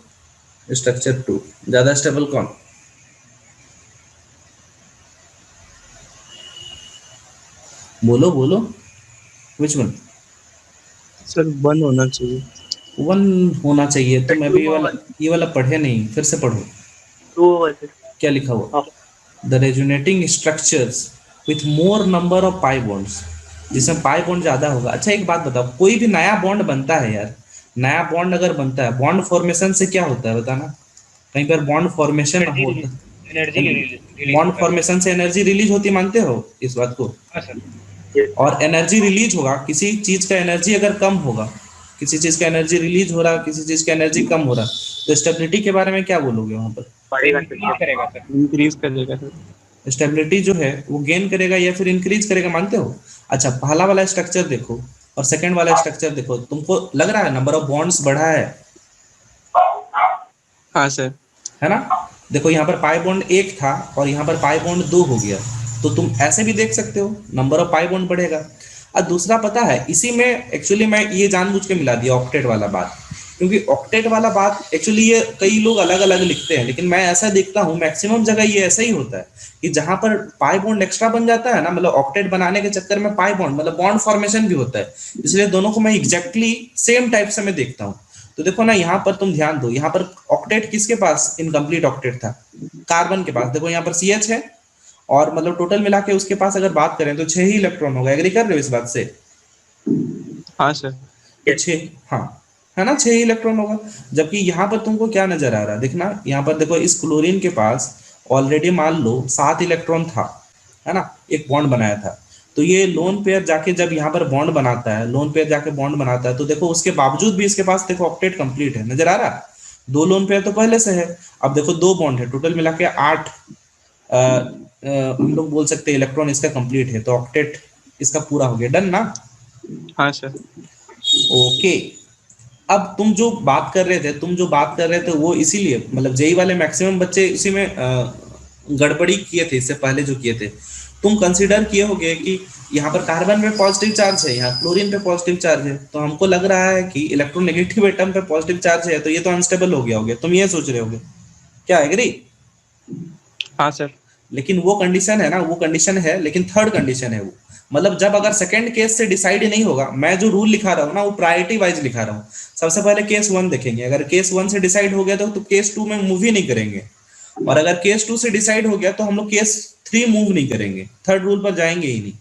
स्ट्रक्चर 2 ज्यादा स्टेबल कौन? बोलो बोलो, विच वन? सर 1 होना चाहिए। 1 होना चाहिए। तो मैं भी ये वाला पढ़े नहीं, फिर से पढ़ो। 2 क्या लिखा हुआ? The resonating structures with more number of pi bonds जिसमें पाई बॉन्ड ज्यादा होगा। अच्छा एक बात बताओ, कोई भी नया बॉन्ड बनता है यार, नया बॉन्ड अगर बनता है, बॉन्ड फॉर्मेशन से क्या होता है बताना, कहीं पर बॉन्ड फॉर्मेशन एनर्जी होता, रिलीज, एनर्जी रिलीज बॉन्ड होता है। फॉर्मेशन से एनर्जी रिलीज होती, मानते हो इस बात को? हाँ सर। Yes sir. और एनर्जी रिलीज होगा, किसी चीज का एनर्जी अगर कम होगा, किसी चीज का एनर्जी रिलीज हो रहा, किसी चीज का एनर्जी कम हो रहा, तो स्टेबिलिटी के बारे में क्या बोलोगे वहां पर? बढ़ेगा सर, इंक्रीज करेगा सर। इंक्रीज करेगा सर। स्टेबिलिटी जो है वो गेन करेगा या फिर इंक्रीज करेगा, मानते हो? अच्छा पहला वाला स्ट्रक्चर देखो और सेकंड वाला स्ट्रक्चर देखो, तुमको लग रहा है नंबर ऑफ बॉन्ड्स बढ़ा हाँ सर। है ना? देखो यहाँ पर पाई बॉन्ड एक था और यहाँ पर पाई बॉन्ड दो हो गया, तो तुम ऐसे भी देख सकते हो नंबर ऑफ पाई बॉन्ड बढ़ेगा। और दूसरा पता है, इसी में एक्चुअली मैं ये जानबूझ के मिला दिया ऑक्टेट वाला बात, क्योंकि ऑक्टेट वाला बात एक्चुअली ये कई लोग अलग अलग लिखते हैं, लेकिन मैं ऐसा देखता हूँ मैक्सिमम जगह ये ऐसा ही होता है कि जहां पर पाई बॉन्ड एक्स्ट्रा बन जाता है ना, मतलब ऑक्टेट बनाने के चक्कर में पाई बॉन्ड मतलब बॉन्ड फॉर्मेशन भी होता है, इसलिए दोनों को मैं एग्जैक्टली सेम टाइप से मैं देखता हूँ। तो देखो ना यहाँ पर तुम ध्यान दो, यहाँ पर ऑक्टेट किसके पास इनकम्प्लीट ऑक्टेट था? कार्बन के पास। देखो यहाँ पर CH है और मतलब टोटल मिला के उसके पास अगर बात करें तो 6 ही इलेक्ट्रॉन होगा, एग्री कर रहे हो इस बात से? हाँ सर। तो 6, हाँ है ना, 6 ही इलेक्ट्रॉन होगा। जबकि यहाँ पर तुमको क्या नजर आ रहा है, देखना यहाँ पर देखो, इस क्लोरीन के पास ऑलरेडी मान लो 7 इलेक्ट्रॉन था, है ना, एक बॉन्ड बनाया था। तो ये लोन पेयर जाके जब यहाँ पर बॉन्ड बनाता है, लोन पेयर जाके बॉन्ड बनाता है, तो देखो उसके बावजूद भी इसके पास देखो ऑक्टेट कंप्लीट है, नजर आ रहा है? 2 लोन पेयर तो पहले से है, अब देखो 2 बॉन्ड है, टोटल मिला के 8 हम लोग बोल सकते हैं इलेक्ट्रॉन इसका कंप्लीट है, तो ऑक्टेट इसका पूरा हो गया, डन ना? हाँ सर। ओके। अब तुम जो बात कर रहे थे वो इसीलिए मतलब जेई वाले मैक्सिमम बच्चे इसी में गड़बड़ी किए थे, इससे पहले जो किए थे, तुम कंसीडर किए होगे कि यहाँ पर कार्बन पे पॉजिटिव चार्ज है, यहाँ क्लोरीन पे पॉजिटिव चार्ज है, तो हमको लग रहा है कि इलेक्ट्रोनेगेटिव एटम पे पॉजिटिव चार्ज है, तो ये तो अनस्टेबल हो गया होगा, तुम ये सोच रहे होगे, क्या एग्री? हाँ सर। लेकिन वो कंडीशन है ना, वो कंडीशन है, लेकिन थर्ड कंडीशन है वो, मतलब जब अगर सेकंड केस से डिसाइड नहीं होगा, मैं जो रूल लिखा रहा हूँ ना वो प्रायोरिटी वाइज लिखा रहा हूँ। सबसे पहले केस 1 देखेंगे, अगर केस 1 से डिसाइड हो गया तो केस 2 में मूव ही नहीं करेंगे, और अगर केस 2 से डिसाइड हो गया तो हम लोग केस 3 मूव नहीं करेंगे, थर्ड रूल पर जाएंगे ही नहीं,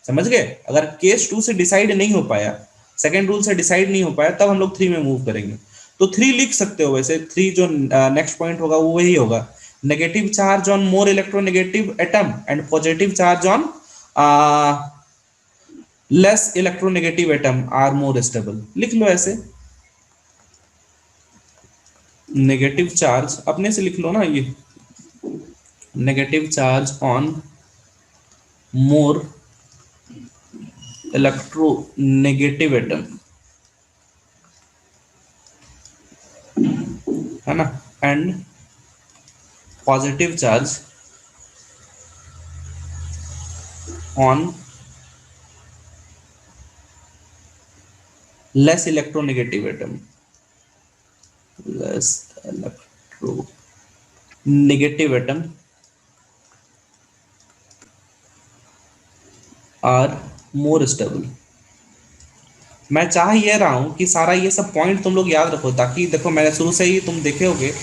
समझ गए? अगर केस 2 से डिसाइड नहीं हो पाया, सेकंड रूल से डिसाइड नहीं हो पाया, तब हम लोग 3 में मूव करेंगे। तो 3 लिख सकते हो, वैसे 3 जो नेक्स्ट पॉइंट होगा वो वही होगा, negative charge on more electronegative atom and positive charge on less electronegative atom are more stable, लिख लो ऐसे। नेगेटिव चार्ज अपने से लिख लो ना, ये negative charge on more electronegative atom, है ना, and positive charge on less electronegative atom, less electronegative atom are more stable. मैं चाह ये रहा हूं कि सारा ये सब पॉइंट तुम लोग याद रखो, ताकि देखो मैंने शुरू से ही तुम देखे होगे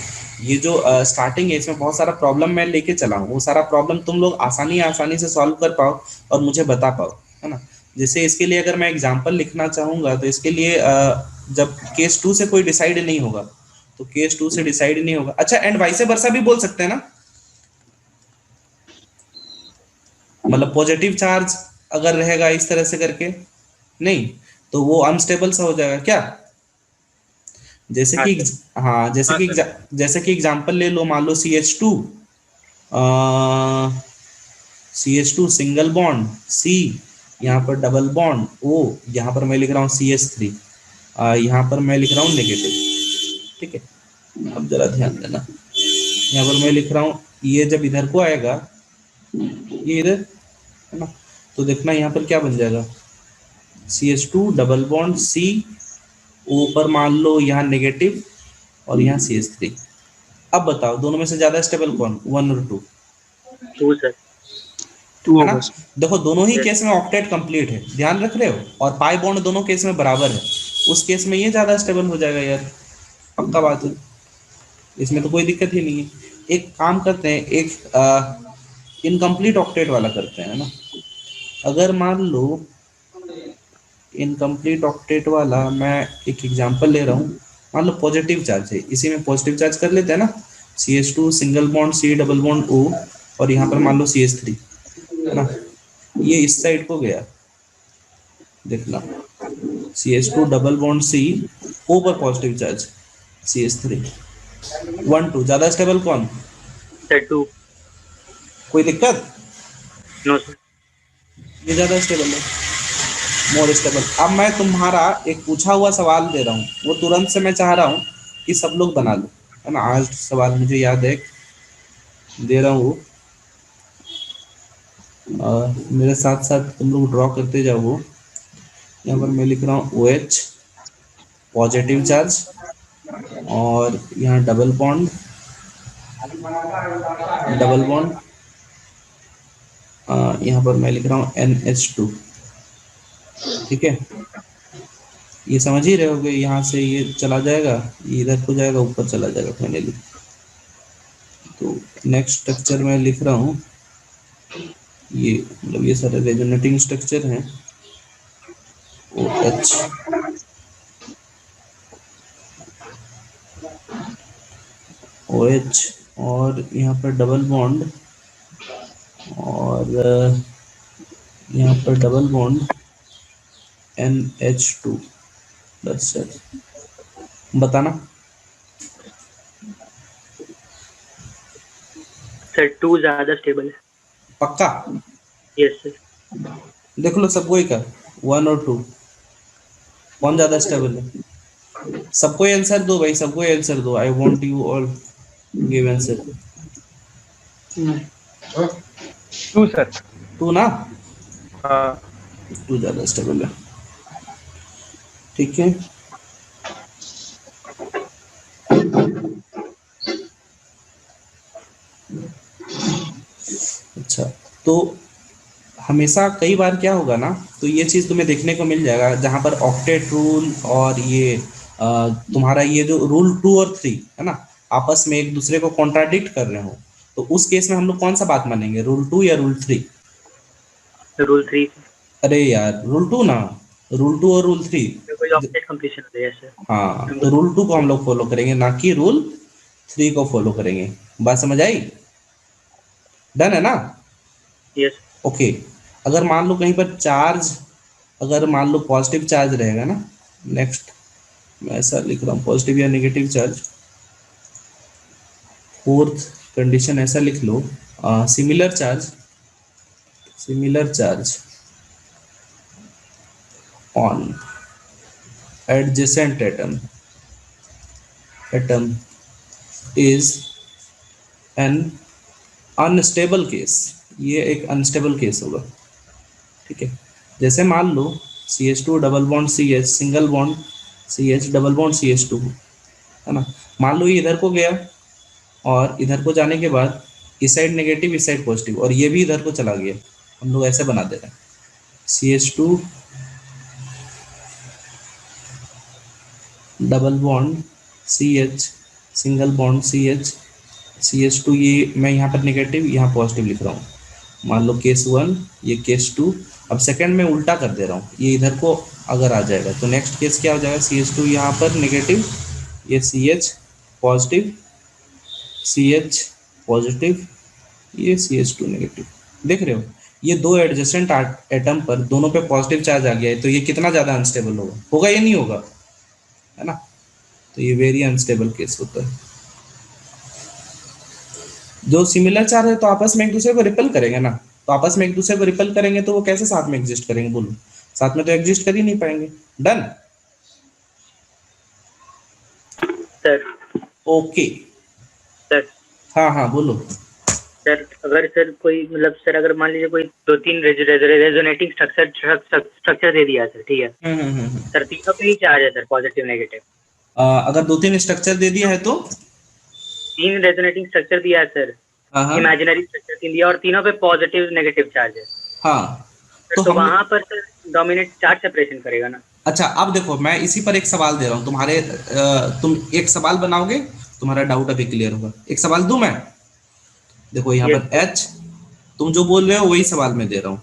ये जो स्टार्टिंग है इसमें बहुत सारा प्रॉब्लम मैं लेके चला हूँ, वो सारा प्रॉब्लम तुम लोग आसानी से सॉल्व कर पाओ और मुझे बता पाओ, है ना? जैसे इसके लिए अगर मैं एग्जांपल लिखना चाहूंगा तो इसके लिए जब केस 2 से कोई डिसाइड नहीं होगा, तो केस 2 से डिसाइड नहीं होगा, अच्छा एंड वाइस वर्सा भी बोल सकते हैं ना, मतलब पॉजिटिव चार्ज अगर रहेगा इस तरह से करके, नहीं तो वो अनस्टेबल सा हो जाएगा क्या? जैसे कि हाँ, जैसे कि एग्जांपल ले लो, मान लो CH2 सिंगल बॉन्ड C, यहाँ पर डबल बॉन्ड O, यहाँ पर मैं लिख रहा हूँ CH3, यहाँ पर मैं लिख रहा हूँ नेगेटिव, ठीक है? अब जरा ध्यान देना, यहाँ पर मैं लिख रहा हूँ, ये जब इधर को आएगा, ये इधर है ना, तो देखना यहाँ पर क्या बन जाएगा, CH2 डबल बॉन्ड C, ऊपर मान लो यहाँ नेगेटिव और यहाँ CH3। अब बताओ दोनों में से ज्यादा स्टेबल कौन, 1 और 2? 2 सर। 2 है ना? होगा। देखो दोनों ही केस में ऑक्टेट कंप्लीट है, ध्यान रख रहे हो, और पाई बॉन्ड दोनों केस में बराबर है, उस केस में ये ज्यादा स्टेबल हो जाएगा यार, पक्का बात है, इसमें तो कोई दिक्कत ही नहीं है। एक काम करते हैं, एक इनकम्प्लीट ऑक्टेट वाला करते हैं ना, अगर मान लो इनकम्प्लीट ऑक्टेट वाला मैं एक एग्जांपल ले रहा हूँ। मान लो पॉजिटिव चार्ज है, इसी में पॉजिटिव चार्ज कर लेते हैं ना, CH2 single bond C double bond O, और यहाँ पर मान लो CH3 है ना, ये इस साइड को गया, देखना CH2 double bond C, O पर पॉजिटिव चार्ज CH3, 1 2 ज्यादा स्टेबल कौन? सर 2। कोई दिक्कत? No sir. ये ज्यादा स्टेबल है, मोर स्टेबल। अब मैं तुम्हारा एक पूछा हुआ सवाल दे रहा हूँ, वो तुरंत से मैं चाह रहा हूँ कि सब लोग बना लो, है ना। आज सवाल मुझे याद है, दे रहा हूँ, मेरे साथ साथ तुम लोग ड्रॉ करते जाओ। यहाँ पर मैं लिख रहा हूँ OH पॉजिटिव चार्ज, और यहाँ डबल बॉन्ड, यहाँ पर मैं लिख रहा हूँ NH2, ठीक है। ये समझ ही रहे होगे, यहाँ से ये चला जाएगा, ये इधर को जाएगा, ऊपर चला जाएगा फाइनली। तो नेक्स्ट स्ट्रक्चर मैं लिख रहा हूँ, ये मतलब ये सारे रेजोनेटिंग स्ट्रक्चर हैं, OH और यहाँ पर डबल बॉन्ड, और यहाँ पर डबल बॉन्ड NH2 प्लस। बताना सर 2 ज्यादा स्टेबल है। पक्का? Yes sir. देख लो सबको ही का 1 और 2 कौन ज्यादा स्टेबल है? सबको आंसर दो भाई, सबको आंसर दो। I want you all give answer. 2 sir. 2 ना? हाँ 2 ज्यादा स्टेबल है, ठीक है। अच्छा, तो हमेशा कई बार क्या होगा ना, तो ये चीज तुम्हें देखने को मिल जाएगा, जहां पर ऑक्टेट रूल और ये तुम्हारा ये जो रूल 2 और 3 है ना, आपस में एक दूसरे को कॉन्ट्राडिक्ट कर रहे हो, तो उस केस में हम लोग कौन सा बात मानेंगे, रूल 2 या रूल 3? रूल 3। अरे यार रूल 2 ना, रूल 2 और रूल 3। कोई ऑक्टेट कंप्लीशन होता है सर। हाँ, तो रूल 2 को हम लोग फॉलो करेंगे, ना कि रूल 3 को फॉलो करेंगे। बात समझ आई? डन है ना? यस। ओके। अगर मान लो कहीं पर चार्ज, अगर मान लो पॉजिटिव चार्ज रहेगा ना, नेक्स्ट मैं ऐसा लिख रहा हूँ, पॉजिटिव या नेगेटिव चार्ज, फोर्थ कंडीशन ऐसा लिख लो, similar charge on adjacent atom is an unstable case. ये एक अनस्टेबल केस होगा, ठीक है। जैसे मान लो CH2 double bond CH single bond CH double bond CH2 है ना, मान लो ये इधर को गया, और इधर को जाने के बाद इस साइड नेगेटिव इस साइड पॉजिटिव, और ये भी इधर को चला गया, हम लोग ऐसे बना दे रहे हैं, CH2 double bond CH single bond CH CH2, ये मैं यहाँ पर नेगेटिव यहाँ पॉजिटिव लिख रहा हूँ, मान लो केस 1 ये केस 2। अब सेकंड में उल्टा कर दे रहा हूँ, ये इधर को अगर आ जाएगा तो नेक्स्ट केस क्या हो जाएगा, CH2 यहाँ पर नेगेटिव, ये CH पॉजिटिव, CH पॉजिटिव, ये CH2 नेगेटिव। देख रहे हो, ये दो एडजेसेंट एटम पर दोनों पे पॉजिटिव चार्ज आ गया है, तो ये कितना ज़्यादा अनस्टेबल होगा या नहीं होगा, है ना। तो ये वेरी अनस्टेबल केस होता है। जो सिमिलर चार्ज है तो आपस में एक दूसरे को रिपेल करेंगे ना, तो आपस में एक दूसरे को रिपेल करेंगे तो वो कैसे साथ में एग्जिस्ट करेंगे, बोलो? साथ में तो एग्जिस्ट कर ही नहीं पाएंगे। डन? सर। Okay sir. हाँ हाँ बोलो। सर अगर सर कोई मतलब सर अगर मान लीजिए कोई 2-3 रेजोनेटिंग स्ट्रक्चर दे दिया सर, ठीक है सर, तीनों पे ही चार्ज है सर, पॉजिटिव नेगेटिव। अगर 2-3 स्ट्रक्चर दे दिया है तो 3 रेजोनेटिंग स्ट्रक्चर दिया है सर, इमेजिनरी स्ट्रक्चर 3 दिया, और तीनों पे पॉजिटिव नेगेटिव चार्ज है। हाँ, तो वहां पर सर डोमिनेट चार्ज सेपरेशन करेगा ना। अच्छा, अब देखो मैं इसी पर एक सवाल दे रहा हूँ तुम्हारे, तुम एक सवाल बनाओगे, तुम्हारा डाउट अभी क्लियर होगा। एक सवाल दूं मैं? देखो यहाँ पर H, तुम जो बोल रहे हो वही सवाल मैं दे रहा हूँ,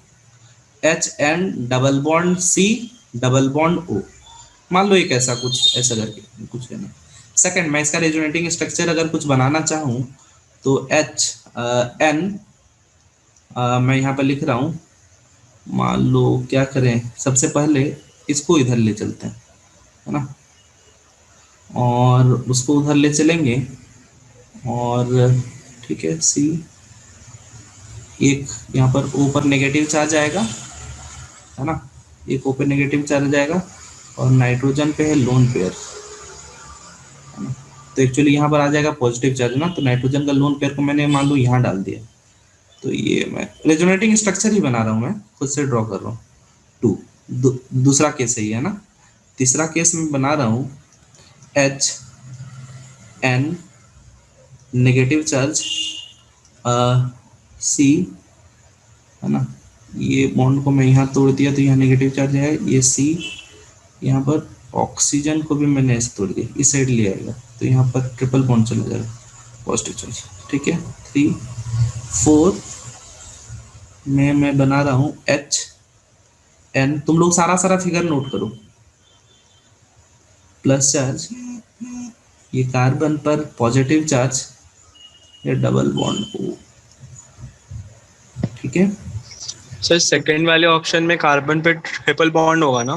HN double bond C double bond O, मान लो एक ऐसा कुछ ऐसा करके कुछ लेना। सेकंड, मैं इसका रेजोनेटिंग स्ट्रक्चर अगर कुछ बनाना चाहूँ तो HN, मैं यहाँ पर लिख रहा हूँ, मान लो क्या करें, सबसे पहले इसको इधर ले चलते हैं, है ना, और उसको उधर ले चलेंगे और ठीक है, C, एक यहाँ पर O पर नेगेटिव चार्ज आएगा, है ना, एक O पे नेगेटिव चार्ज आएगा और नाइट्रोजन पे है लोन पेयर, है ना, तो एक्चुअली यहाँ पर आ जाएगा पॉजिटिव चार्ज ना, तो नाइट्रोजन का लोन पेयर को मैंने मान लो यहाँ डाल दिया, तो ये मैं रेजोनेटिंग स्ट्रक्चर ही बना रहा हूँ, मैं खुद से ड्रॉ कर रहा हूँ। दूसरा केस है ये ना। तीसरा केस में बना रहा हूँ HN नेगेटिव चार्ज C, है ना, ये बॉन्ड को मैं यहाँ तोड़ दिया तो यहाँ नेगेटिव चार्ज है, ये C, यहाँ पर ऑक्सीजन को भी मैंने ऐसे तोड़ दिया, इस साइड ले आएगा तो यहाँ पर ट्रिपल बॉन्ड चला जाएगा, पॉजिटिव चार्ज, ठीक है। 3 4 में मैं बना रहा हूँ HN, तुम लोग सारा सारा फिगर नोट करो, प्लस चार्ज, ये कार्बन पर पॉजिटिव चार्ज, ये डबल बॉन्ड O, ठीक है। सर सेकंड वाले ऑप्शन में कार्बन पे ट्रिपल बॉन्ड होगा ना?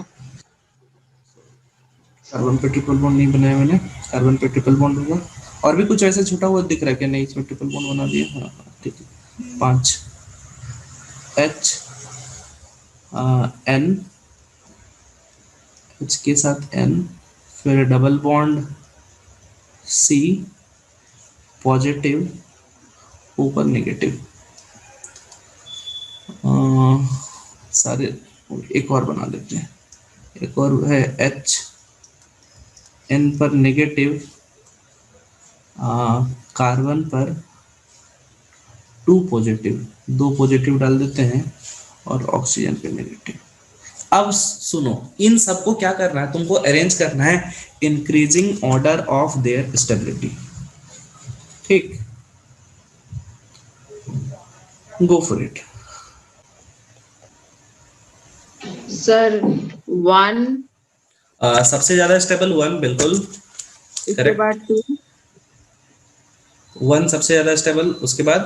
कार्बन पे ट्रिपल बॉन्ड नहीं बनाया मैंने, कार्बन पे ट्रिपल बॉन्ड होगा। और भी कुछ ऐसा छूटा हुआ दिख रहा है क्या? नहीं, इसमें ट्रिपल बॉन्ड बना दिया, हाँ हाँ ठीक है। 5 H N, H के साथ N, फिर डबल बॉन्ड C, पॉजिटिव, ऊपर नेगेटिव, सारे एक और बना लेते हैं, एक और है H N पर नेगेटिव, कार्बन पर 2 पॉजिटिव, 2 पॉजिटिव डाल देते हैं और ऑक्सीजन पे नेगेटिव। अब सुनो, इन सबको क्या करना है तुमको, अरेंज करना है increasing order of their stability, ठीक, गो फॉर इट। सर 1, सबसे ज्यादा स्टेबल 1, बिल्कुल इसके करेक्ट, बाद 2, 1 सबसे ज्यादा स्टेबल, उसके बाद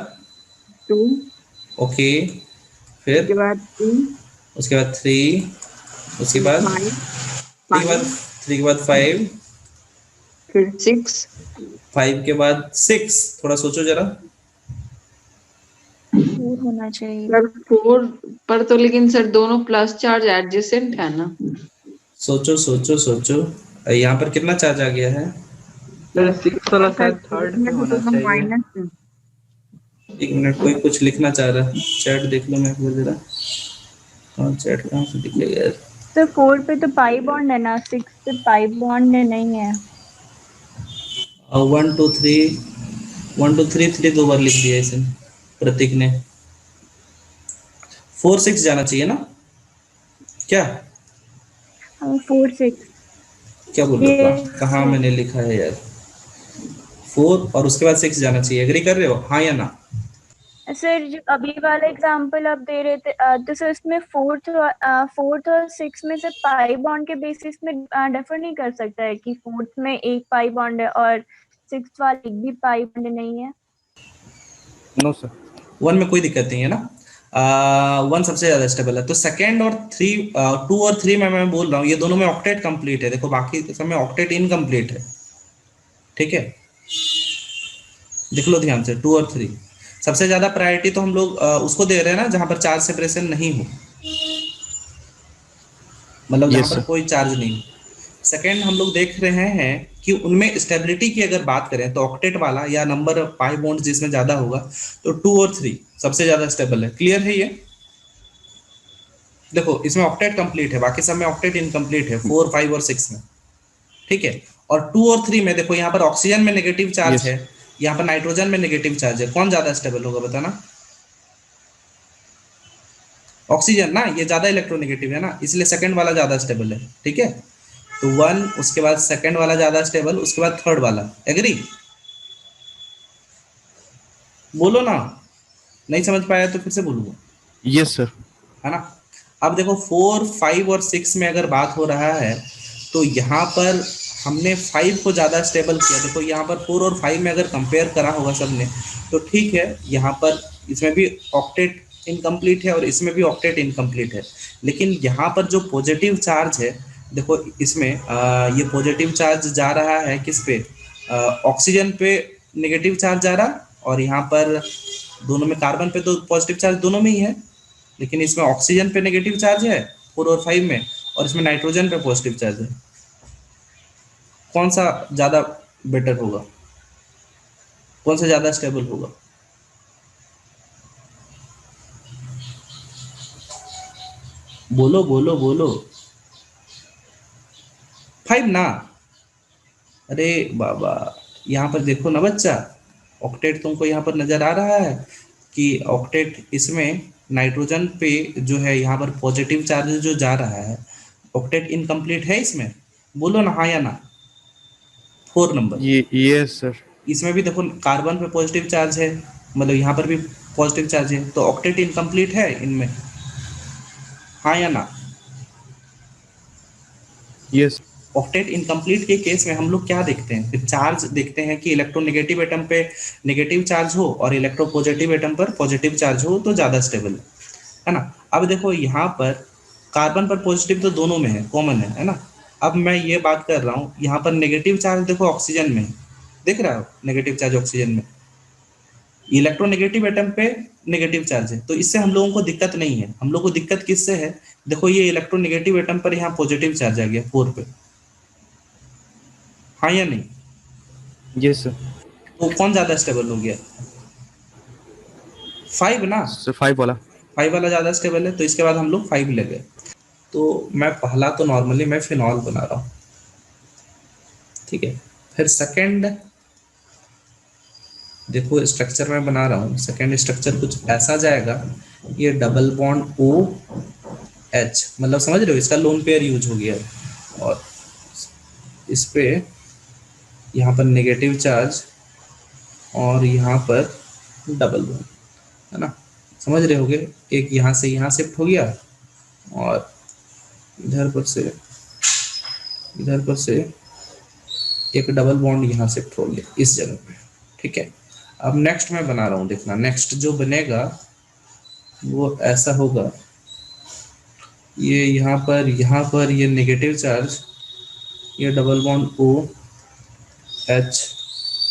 2, ओके, फिर उसके बाद 3, उसके बाद 3, उसके बाद 5, 3 के बाद 5, फिर 6, 5 के बाद 6, थोड़ा सोचो जरा, 4 होना चाहिए। सर 4 पर तो लेकिन सर दोनों प्लस चार्ज एडजेसेंट है ना? सोचो सोचो सोचो, यहाँ पर कितना चार्ज आ गया है? सर 6 वाला शायद थर्ड पे होना चाहिए। माइनस है। एक मिनट, कोई कुछ लिखना चाह रहा है, चैट देख लो मैं एक बार जरा, हाँ चैट कहाँ से दिखेगा यार? तो 4 पे तो पाई बॉन्ड है ना, 6 पे पाई बॉन्ड नहीं है। 1 2 3 1 2 3 3 2 बार लिख दिया इसे प्रतीक ने। 4 6 जाना चाहिए ना क्या? 4 6 क्या बोल रहा था, कहाँ मैंने लिखा है यार? 4 और उसके बाद 6 जाना चाहिए, एग्री कर रहे हो हाँ या ना? सर जो अभी वाला एग्जांपल आप दे रहे थे, तो सर इसमें फोर्थ और 6 में से पाई बॉन्ड के बेसिस में डिफर नहीं कर सकता है कि फोर्थ में एक पाई बॉन्ड है और 6th वाले एक भी पाई बॉन्ड नहीं है? नो सर, 1 में कोई दिक्कत नहीं है ना, 1 सबसे ज्यादा स्टेबल है। तो सेकेंड और 3, 2 और 3 में मैं बोल रहा हूँ ये दोनों में ऑक्टेट कंप्लीट है, देखो बाकी सब में ऑक्टेट इनकम्प्लीट है, ठीक है, देख लो ध्यान से। 2 और 3 सबसे ज्यादा प्रायोरिटी तो हम लोग उसको दे रहे हैं ना जहां पर चार्ज सेपरेशन नहीं हो, मतलब जहां पर कोई चार्ज नहीं हो। सेकेंड हम लोग देख रहे हैं कि उनमें स्टेबिलिटी की अगर बात करें तो ऑक्टेट वाला या नंबर पाई बॉन्ड जिसमें ज्यादा होगा तो 2 और 3 सबसे ज्यादा स्टेबल है। क्लियर है ये? देखो इसमें ऑक्टेट कंप्लीट है, बाकी सब में ऑक्टेट इनकम्प्लीट है, 4 5 और 6 में, ठीक है। और 2 और 3 में देखो यहाँ पर ऑक्सीजन में नेगेटिव चार्ज है, यहाँ पर नाइट्रोजन में नेगेटिव चार्ज है, कौन ज्यादा स्टेबल होगा बताना? ऑक्सीजन ना, ये ज्यादा इलेक्ट्रोनेगेटिव है ना, इसलिए सेकंड वाला ज्यादा स्टेबल है, ठीक है। तो 1, उसके बाद सेकंड वाला ज्यादा स्टेबल, उसके बाद थर्ड वाला, एग्री? बोलो ना, नहीं समझ पाया तो फिर से बोलूंगा, यस सर। है ना। अब देखो 4, 5 और 6 में अगर बात हो रहा है तो यहाँ पर हमने 5 को ज़्यादा स्टेबल किया। देखो यहाँ पर 4 और 5 में अगर कंपेयर करा होगा सबने तो ठीक है, यहाँ पर इसमें भी ऑक्टेट इनकम्प्लीट है और इसमें भी ऑक्टेट इनकम्प्लीट है, लेकिन यहाँ पर जो पॉजिटिव चार्ज है देखो इसमें ये पॉजिटिव चार्ज जा रहा है किस पे, ऑक्सीजन पे नेगेटिव चार्ज जा रहा, और यहाँ पर दोनों में कार्बन पे तो पॉजिटिव चार्ज दोनों में ही है, लेकिन इसमें ऑक्सीजन पे नेगेटिव चार्ज है 4 और 5 में, और इसमें नाइट्रोजन पे पॉजिटिव चार्ज है। कौन सा ज़्यादा बेटर होगा, कौन सा ज़्यादा स्टेबल होगा? बोलो बोलो बोलो। 5 ना? अरे बाबा, यहाँ पर देखो ना बच्चा, ऑक्टेट तुमको यहाँ पर नजर आ रहा है कि ऑक्टेट इसमें नाइट्रोजन पे जो है यहाँ पर पॉजिटिव चार्ज जो जा रहा है, ऑक्टेट इनकम्प्लीट है इसमें, बोलो ना हाँ या ना। 4 नंबर, यस सर। इसमें भी देखो कार्बन पे पॉजिटिव चार्ज है, मतलब यहाँ पर भी पॉजिटिव चार्ज है, तो ऑक्टेट इनकम्प्लीट है इनमें, हाँ या ना? यस। ऑक्टेट इनकम्प्लीट के केस में हम लोग क्या देखते हैं, फिर चार्ज देखते हैं कि इलेक्ट्रोनेगेटिव एटम पे नेगेटिव चार्ज हो और इलेक्ट्रोपॉजिटिव एटम पर पॉजिटिव चार्ज हो तो ज़्यादा स्टेबल है ना। अब देखो यहाँ पर कार्बन पर पॉजिटिव तो दोनों में है, कॉमन है ना। अब मैं ये बात कर रहा हूँ, यहाँ पर नेगेटिव चार्ज देखो ऑक्सीजन में है, देख रहा हो नेगेटिव चार्ज ऑक्सीजन में, इलेक्ट्रोनेगेटिव एटम पे नेगेटिव चार्ज है, तो इससे हम लोगों को दिक्कत नहीं है। हम लोग को दिक्कत किससे है, देखो ये इलेक्ट्रोनेगेटिव एटम पर यहाँ पॉजिटिव चार्ज आ गया 4 पे, हाँ या नहीं? Yes sir. तो कौन ज्यादा स्टेबल हो गया? 5 ना? सर 5 वाला। 5 वाला ज्यादा स्टेबल है, तो इसके बाद हम लोग 5 ले गए। तो मैं पहला तो नॉर्मली मैं फिनॉल बना रहा हूँ, ठीक है। फिर सेकंड देखो स्ट्रक्चर मैं बना रहा हूँ, सेकंड स्ट्रक्चर कुछ ऐसा जाएगा, ये डबल बॉन्ड OH, मतलब समझ रहे हो, इसका लोन पेयर यूज हो गया, और इस पे यहाँ पर नेगेटिव चार्ज और यहाँ पर डबल बॉन्ड है ना, समझ रहे होगे। एक यहाँ से यहाँ शिफ्ट हो गया और इधर पर से एक डबल बॉन्ड यहाँ शिफ्ट हो गया इस जगह पे, ठीक है। अब नेक्स्ट मैं बना रहा हूँ, देखना नेक्स्ट जो बनेगा वो ऐसा होगा, ये यहाँ पर ये नेगेटिव चार्ज, ये डबल बॉन्ड OH,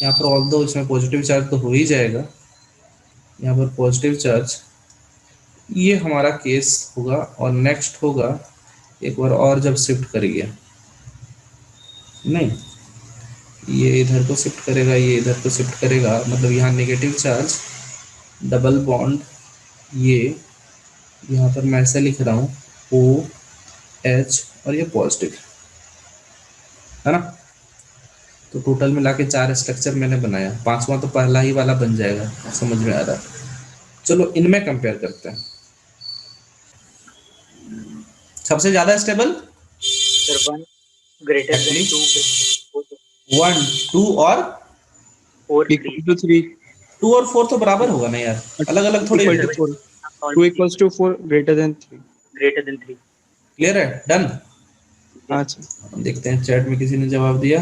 यहाँ पर ऑल्दो इसमें पॉजिटिव चार्ज तो हो ही जाएगा, यहाँ पर पॉजिटिव चार्ज, ये हमारा केस होगा। और नेक्स्ट होगा एक बार और जब शिफ्ट करिए, नहीं ये इधर को शिफ्ट करेगा, ये इधर को शिफ्ट करेगा, मतलब यहाँ नेगेटिव चार्ज डबल बॉन्ड, ये यहाँ पर मैं ऐसे लिख रहा हूँ OH और ये पॉजिटिव है ना। तो टोटल मिला के 4 स्ट्रक्चर मैंने बनाया, 5वां तो पहला ही वाला बन जाएगा, समझ में आ रहा है। चलो इनमें कंपेयर करते हैं, सबसे ज्यादा स्टेबल सर 1 ग्रेटर देन 2 1, 2 और 4 इक्वल टू 3 2 और 4 तो बराबर होगा ना यार, अलग अलग थोड़ी। Equal to 4 2 equals to 4 greater than 3। Clear है? डन। अच्छा देखते हैं चैट में किसी ने जवाब दिया,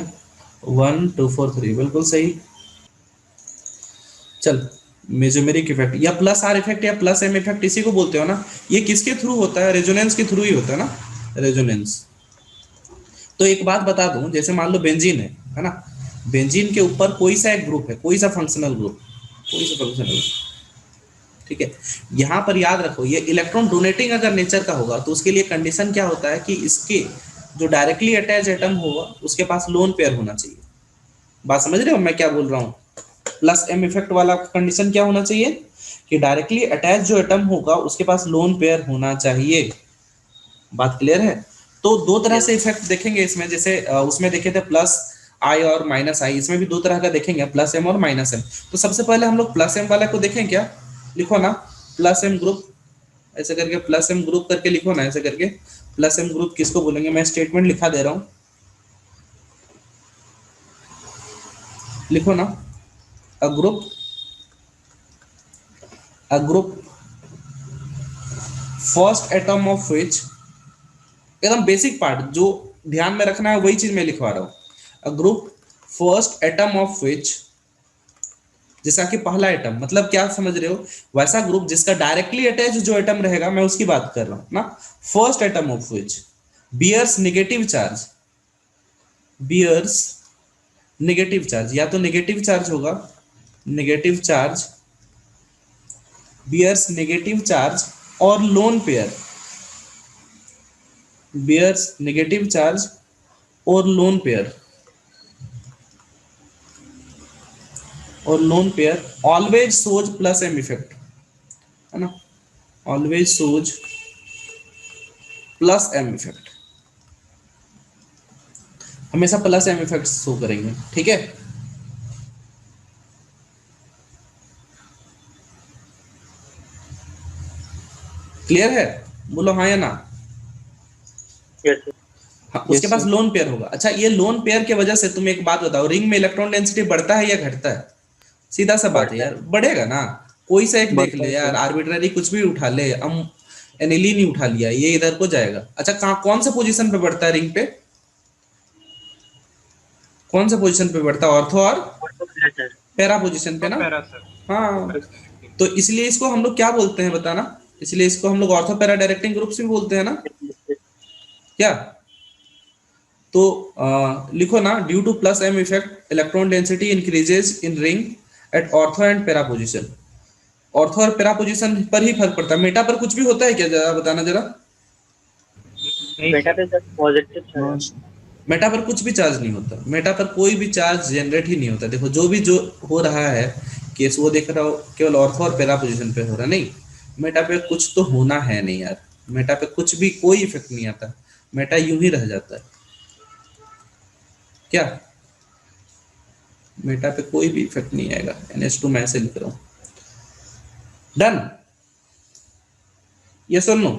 1 2 4 3, बिल्कुल सही। चल मेजोमेरिक इफेक्ट या प्लस आर इफेक्ट या प्लस एम इफेक्ट इसी को बोलते हो ना, ये किसके थ्रू होता है? रेजोनेंस के थ्रू ही होता है ना, रेजोनेंस। तो एक बात बता दूं, जैसे मान लो बेंजीन है ना, बेंजीन के ऊपर कोई सा एक ग्रुप है, कोई सा फंक्शनल ग्रुप, ठीक है। यहाँ पर याद रखो, ये इलेक्ट्रॉन डोनेटिंग अगर नेचर का होगा तो उसके लिए कंडीशन क्या होता है कि इसके जो डायरेक्टली अटैच एटम होगा उसके पास लोन पेयर होना चाहिए। बात समझ रहे हो मैं क्या बोल रहा हूँ? प्लस एम इफेक्ट वाला कंडीशन क्या होना चाहिए कि डायरेक्टली अटैच जो एटम होगा उसके पास लोन पेयर होना चाहिए। बात क्लियर है? तो दो तरह से इफेक्ट देखेंगे इसमें, जैसे उसमें देखे थे प्लस आई और माइनस आई, इसमें भी दो तरह का देखेंगे, प्लस एम और माइनस एम। तो सबसे पहले हम लोग प्लस एम वाला को देखें क्या, लिखो ना प्लस एम ग्रुप, ऐसे करके प्लस एम ग्रुप करके लिखो ना, ऐसे करके प्लस एम ग्रुप किसको बोलेंगे, मैं स्टेटमेंट लिखा दे रहा हूं, लिखो ना, a group first atom of विच, एकदम बेसिक पार्ट जो ध्यान में रखना है वही चीज मैं लिखवा रहा हूं। A group first atom of विच, जैसा कि पहला एटम, मतलब क्या समझ रहे हो, वैसा ग्रुप जिसका डायरेक्टली अटैच जो एटम रहेगा, मैं उसकी बात कर रहा हूं ना। First atom of which bears negative charge, bears negative charge, या तो नेगेटिव चार्ज होगा, negative charge, bears negative charge, और lone pair, bears negative charge और लोन पेयर, और lone pair always shows plus M effect, है ना, always shows plus M effect, हमेशा plus M effect show करेंगे, ठीक है। क्लियर है, बोलो हाँ या ना। यस हाँ, उसके पास लोन पेयर होगा। अच्छा, ये लोन पेयर की वजह से तुम एक बात बताओ, रिंग में इलेक्ट्रॉन डेंसिटी बढ़ता है या घटता है? सीधा सा बात है यार, बढ़ेगा ना। कोई सा एक देख ले यार, आर्बिट्ररी कुछ भी उठा ले, हम एनिलीन ही उठा लिया, ये इधर को जाएगा। अच्छा, कौन से पोजीशन पे बढ़ता है रिंग पे, कौन से पोजीशन पे बढ़ता है? ऑर्थो और पैरा पोजीशन पे ना। हाँ, तो इसलिए इसको हम लोग क्या बोलते हैं बताना, इसलिए इसको हम लोग ऑर्थो पैरा डायरेक्टिंग ग्रुप्स भी बोलते हैं ना क्या। तो लिखो ना, due to plus M effect electron density increases in ring at ortho and para position. Ortho और पैरा पोजीशन पर ही फर्क पड़ता है, मेटा पर कुछ भी होता है क्या, जरा बताना जरा। मेटा पे सर पॉजिटिव चार्ज, मेटा पर कुछ भी चार्ज नहीं होता, मेटा पर कोई भी चार्ज जनरेट ही नहीं होता। देखो जो भी जो हो रहा है केस, वो देख रहा हो केवल ऑर्थो और पैरा पोजीशन पे हो रहा, नहीं मेटा पे कुछ तो होना है नहीं यार, मेटा पे कुछ भी कोई इफेक्ट नहीं आता, मेटा यूं ही रह जाता है क्या, मेटा पे कोई भी इफेक्ट नहीं आएगा। NH2 मैं ऐसे लिख रहा हूं, डन, ये सुन लो।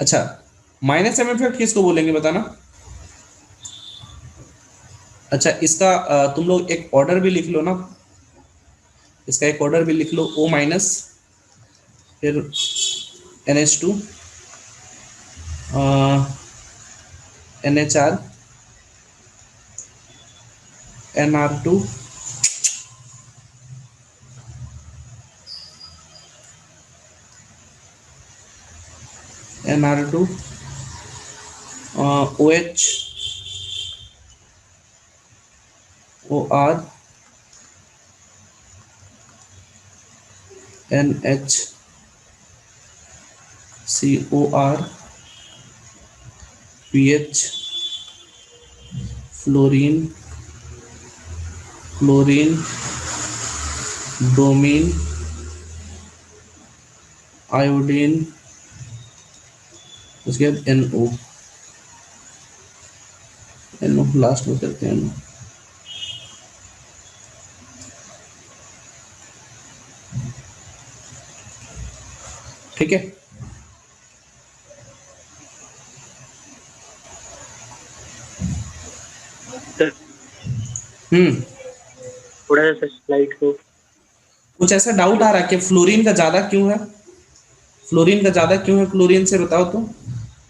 अच्छा, माइनस एम इफेक्ट किसको बोलेंगे बताना। अच्छा, इसका तुम लोग एक ऑर्डर भी लिख लो ना, इसका एक ऑर्डर भी लिख लो, O माइनस, फिर NH2, NHR, NR2, NR2, OH, OR, NH, COR, PH, fluorine, chlorine, bromine, iodine, उसके बाद NO, NO लास्ट में करते हैं NO। ठीक है, थोड़ा सा स्लाइड को कुछ ऐसा डाउट आ रहा है कि फ्लोरीन का ज्यादा क्यों है, फ्लोरीन का ज्यादा क्यों है, क्लोरीन से बताओ तो।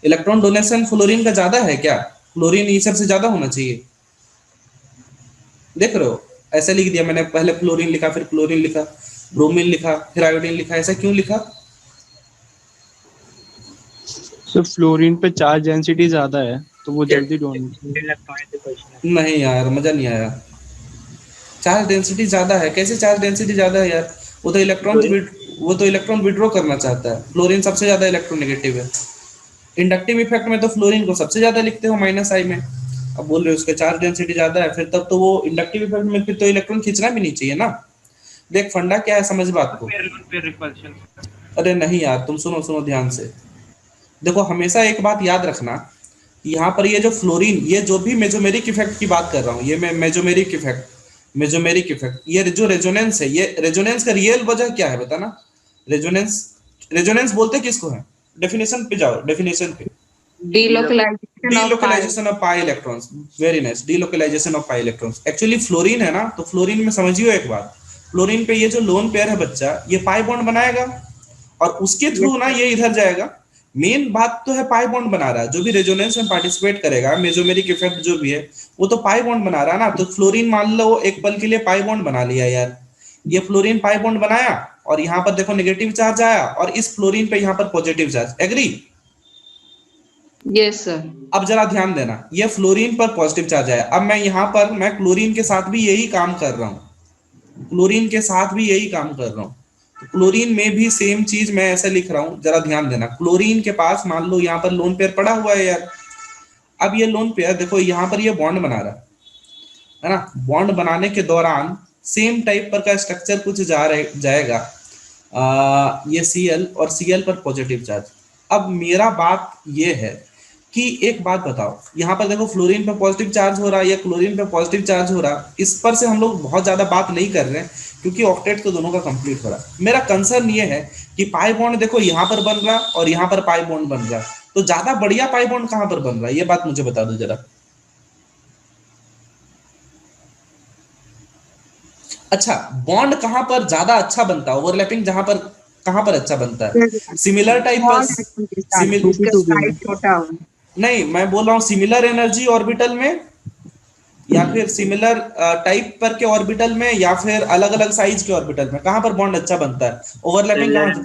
इलेक्ट्रॉन डोनेशन फ्लोरीन का ज्यादा है क्या, क्लोरीन ये सबसे ज्यादा होना चाहिए। देख रहे हो, ऐसा लिख दिया मैंने, पहले फ्लोरीन लिखा, फिर क्लोरीन लिखा, ब्रोमीन लिखा, फिर आयोडीन लिखा, ऐसा क्यों लिखा। तो फ्लोरीन पे चार्ज डेंसिटी ज्यादा है तो वो जल्दी डोनेट। नहीं यार, मजा नहीं आया। चार्ज डेंसिटी ज्यादा है, कैसे चार्ज डेंसिटी ज्यादा है यार, वो तो इलेक्ट्रॉन विड्रॉ करना चाहता है। फ्लोरीन सबसे ज्यादा इलेक्ट्रोनेगेटिव है। इंडक्टिव इफेक्ट में तो फ्लोरीन को सबसे ज्यादा लिखते हो -I में, अब बोल रहे हो उसके चार्ज डेंसिटी ज्यादा है, फिर तब तो वो इंडक्टिव इफेक्ट में फिर तो इलेक्ट्रॉन खींचना भी नहीं चाहिए ना। देख फंडा क्या है, समझ बात को। अरे नहीं यार, तुम सुनो ध्यान से, देखो हमेशा एक बात याद रखना, यहाँ पर ये जो फ्लोरीन, ये जो भी मेजोमेरिक इफेक्ट की बात कर रहा हूँ, ये मैं मेजोमेरिक इफेक्ट, ये जो रेजोनेंस है, ये रेजोनेंस का रियल वजह क्या है बताना। रेजोनेंस बोलते किसको है, डेफिनेशन पे जाओ, डेफिनेशन पे। Delocalisation of pi electrons, very nice, delocalisation of pi electrons. Actually fluorine है ना, तो फ्लोरीन में समझियो एक बात, फ्लोरीन पे ये जो लोन पेयर है बच्चा, ये पाई बॉन्ड बनाएगा और उसके थ्रू ना ये इधर जाएगा। मेन बात तो है पाई बॉन्ड बना रहा है, जो भी रेजोनेंस में पार्टिसिपेट करेगा, मेसोमेरिक इफेक्ट जो भी है वो तो पाई बॉन्ड बना रहा है ना। तो फ्लोरीन मान लो एक पल के लिए पाई बॉन्ड बना लिया यार, ये फ्लोरीन पाई बॉन्ड बनाया और यहाँ पर देखो नेगेटिव चार्ज आया और इस फ्लोरीन पे यहाँ पर positive charge. Agree? Yes sir. अब जरा ध्यान देना, ये फ्लोरीन पर पॉजिटिव चार्ज आया। अब मैं यहाँ पर मैं क्लोरीन के साथ भी यही काम कर रहा हूँ, क्लोरीन के साथ भी यही काम कर रहा हूँ। तो क्लोरीन में भी सेम चीज मैं ऐसे लिख रहा हूँ, जरा ध्यान देना। क्लोरीन के पास मान लो यहाँ पर लोन पेयर पड़ा हुआ है यार। अब ये लोन पेयर देखो यहाँ पर ये बॉन्ड बना रहा है ना। बॉन्ड बनाने के दौरान सेम टाइप पर का स्ट्रक्चर कुछ जाएगा, ये Cl और Cl पर पॉजिटिव चार्ज। अब मेरा बात ये है कि एक बात बताओ, यहाँ पर देखो फ्लोरीन पे पॉजिटिव चार्ज हो रहा है या क्लोरीन पे पॉजिटिव चार्ज हो रहा है, इस पर से हम लोग बहुत ज्यादा बात नहीं कर रहे हैं क्योंकि ऑक्टेट तो दोनों का कंप्लीट हो रहा है। मेरा कंसर्न ये है कि पाई बॉन्ड देखो यहाँ पर बन रहा और यहाँ पर पाई बॉन्ड बन रहा, तो ज्यादा बढ़िया पाई बॉन्ड कहाँ पर बन रहा है, ये बात मुझे बता दो जरा। अच्छा, बॉन्ड कहाँ पर ज्यादा अच्छा बनता है, ओवरलैपिंग जहां पर कहाँ पर अच्छा बनता है? सिमिलर टाइप पर नहीं, मैं बोल रहा हूँ सिमिलर एनर्जी ऑर्बिटल में या फिर सिमिलर टाइप पर के ऑर्बिटल में या फिर अलग अलग साइज के ऑर्बिटल में, कहां पर बॉन्ड अच्छा बनता है? ओवरलैपिंग कहां?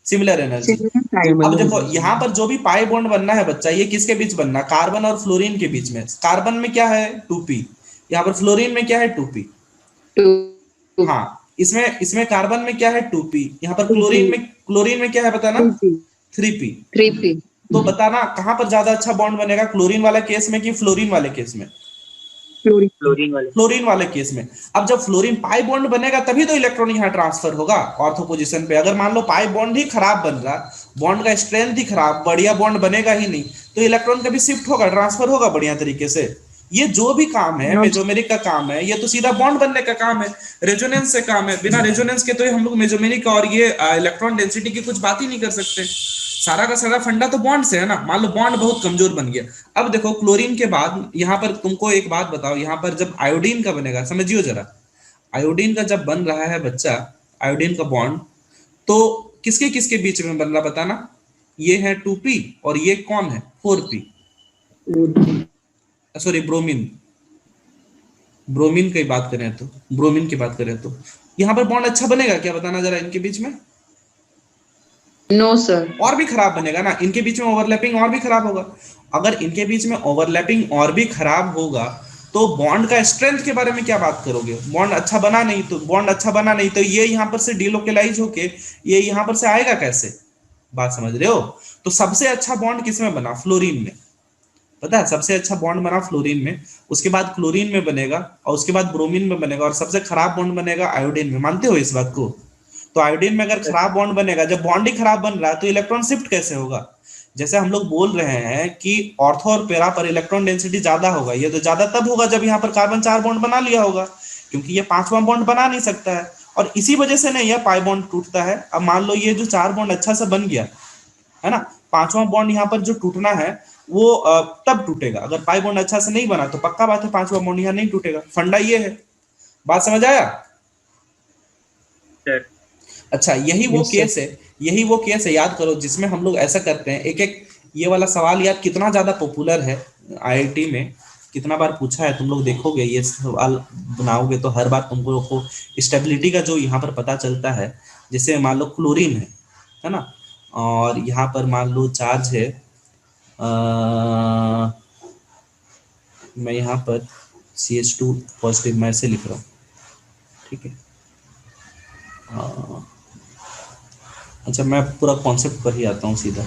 Similar energy. अब देखो यहाँ पर जो भी पाई बॉन्ड बनना है बच्चा, ये किसके बीच बनना? कार्बन और फ्लोरीन के बीच में। कार्बन में क्या है? 2p। यहाँ पर फ्लोरीन में क्या है? 2p। हाँ, इसमें कार्बन में क्या है? 2p। यहाँ पर क्लोरीन में क्या है बताना? 3p। तो बताना कहां पर ज्यादा अच्छा बॉन्ड बनेगा, क्लोरीन वाला केस में कि फ्लोरीन वाले केस में? फ्लोरीन वाले केस में। अब जब फ्लोरीन पाई बॉन्ड बनेगा तभी तो इलेक्ट्रॉन यहाँ ट्रांसफर होगा ऑर्थो पोजीशन पे। अगर मान लो पाई बॉन्ड ही खराब बन रहा, बॉन्ड का स्ट्रेंथ ही खराब, बढ़िया बॉन्ड बनेगा ही नहीं, तो इलेक्ट्रॉन कभी शिफ्ट होगा, ट्रांसफर होगा बढ़िया तरीके से? ये जो भी काम है मेसोमेरिक का काम है, ये तो सीधा बॉन्ड बनने का काम है, रेजोनेंस से काम है। बिना रेजोनेंस के तो हम लोग मेसोमेरिक और ये इलेक्ट्रॉन डेंसिटी की कुछ बात ही नहीं कर सकते। सारा का सारा फंडा तो बॉन्ड से है ना। मान लो बॉन्ड बहुत कमजोर बन गया। अब देखो क्लोरीन के बाद यहाँ पर तुमको एक बात बताओ, यहाँ पर जब आयोडीन का बनेगा, समझियो जरा, आयोडीन का जब बन रहा है बच्चा, आयोडीन का बॉन्ड, तो किसके किसके बीच में बन रहा बताना? ये है 2p और ये कौन है? 4p। सॉरी, ब्रोमीन की बात करें तो, ब्रोमीन की बात करें तो यहाँ पर बॉन्ड अच्छा बनेगा क्या बताना जरा इनके बीच में? No sir. और भी खराब बनेगा ना, इनके बीच में ओवरलैपिंग और भी खराब होगा। अगर इनके बीच में ओवरलैपिंग और भी खराब होगा तो बॉन्ड का स्ट्रेंथ के बारे में क्या बात करोगे? बॉन्ड अच्छा बना नहीं तो ये यहाँ पर से डिलोकलाइज होके ये यहाँ पर से आएगा कैसे? बात समझ रहे हो? तो सबसे अच्छा बॉन्ड किसमें बना? फ्लोरीन में। पता है सबसे अच्छा बॉन्ड बना फ्लोरीन में, उसके बाद क्लोरीन में बनेगा और उसके बाद ब्रोमीन में बनेगा और सबसे खराब बॉन्ड बनेगा आयोडीन में। मानते हो इस बात को? तो आयोडीन में अगर खराब बॉन्ड बनेगा, जब बॉन्ड ही खराब बन रहा है तो इलेक्ट्रॉन शिफ्ट कैसे होगा? जैसे हम लोग बोल रहे हैं कि ऑर्थो और पैरा पर इलेक्ट्रॉन डेंसिटी ज्यादा होगा, ये तो ज्यादा तब होगा जब यहाँ पर कार्बन 4 बॉन्ड बना लिया होगा, क्योंकि ये 5वां बॉन्ड बना नहीं सकता है और इसी वजह से नहीं यह पाई बॉन्ड टूटता है। अब मान लो ये जो 4 बॉन्ड अच्छा से बन गया है ना, 5वां बॉन्ड यहाँ पर जो टूटना है वो तब टूटेगा। अगर पाई बॉन्ड अच्छा से नहीं बना तो पक्का बात है 5वां बॉन्ड यहाँ नहीं टूटेगा। फंडा ये है। बात समझ आया? अच्छा, यही वो केस है, याद करो, जिसमें हम लोग ऐसा करते हैं। एक ये वाला सवाल यार कितना ज्यादा पॉपुलर है आईआईटी में, कितना बार पूछा है, तुम लोग देखोगे ये सवाल बनाओगे तो हर बार तुमको स्टेबिलिटी का जो यहाँ पर पता चलता है। जैसे मान लो क्लोरीन है ना, और यहाँ पर मान लो चार्ज है, मैं यहाँ पर CH2 पॉजिटिव मैं ऐसे लिख रहा हूँ, ठीक है। अच्छा, मैं पूरा कॉन्सेप्ट पर ही आता हूँ सीधा।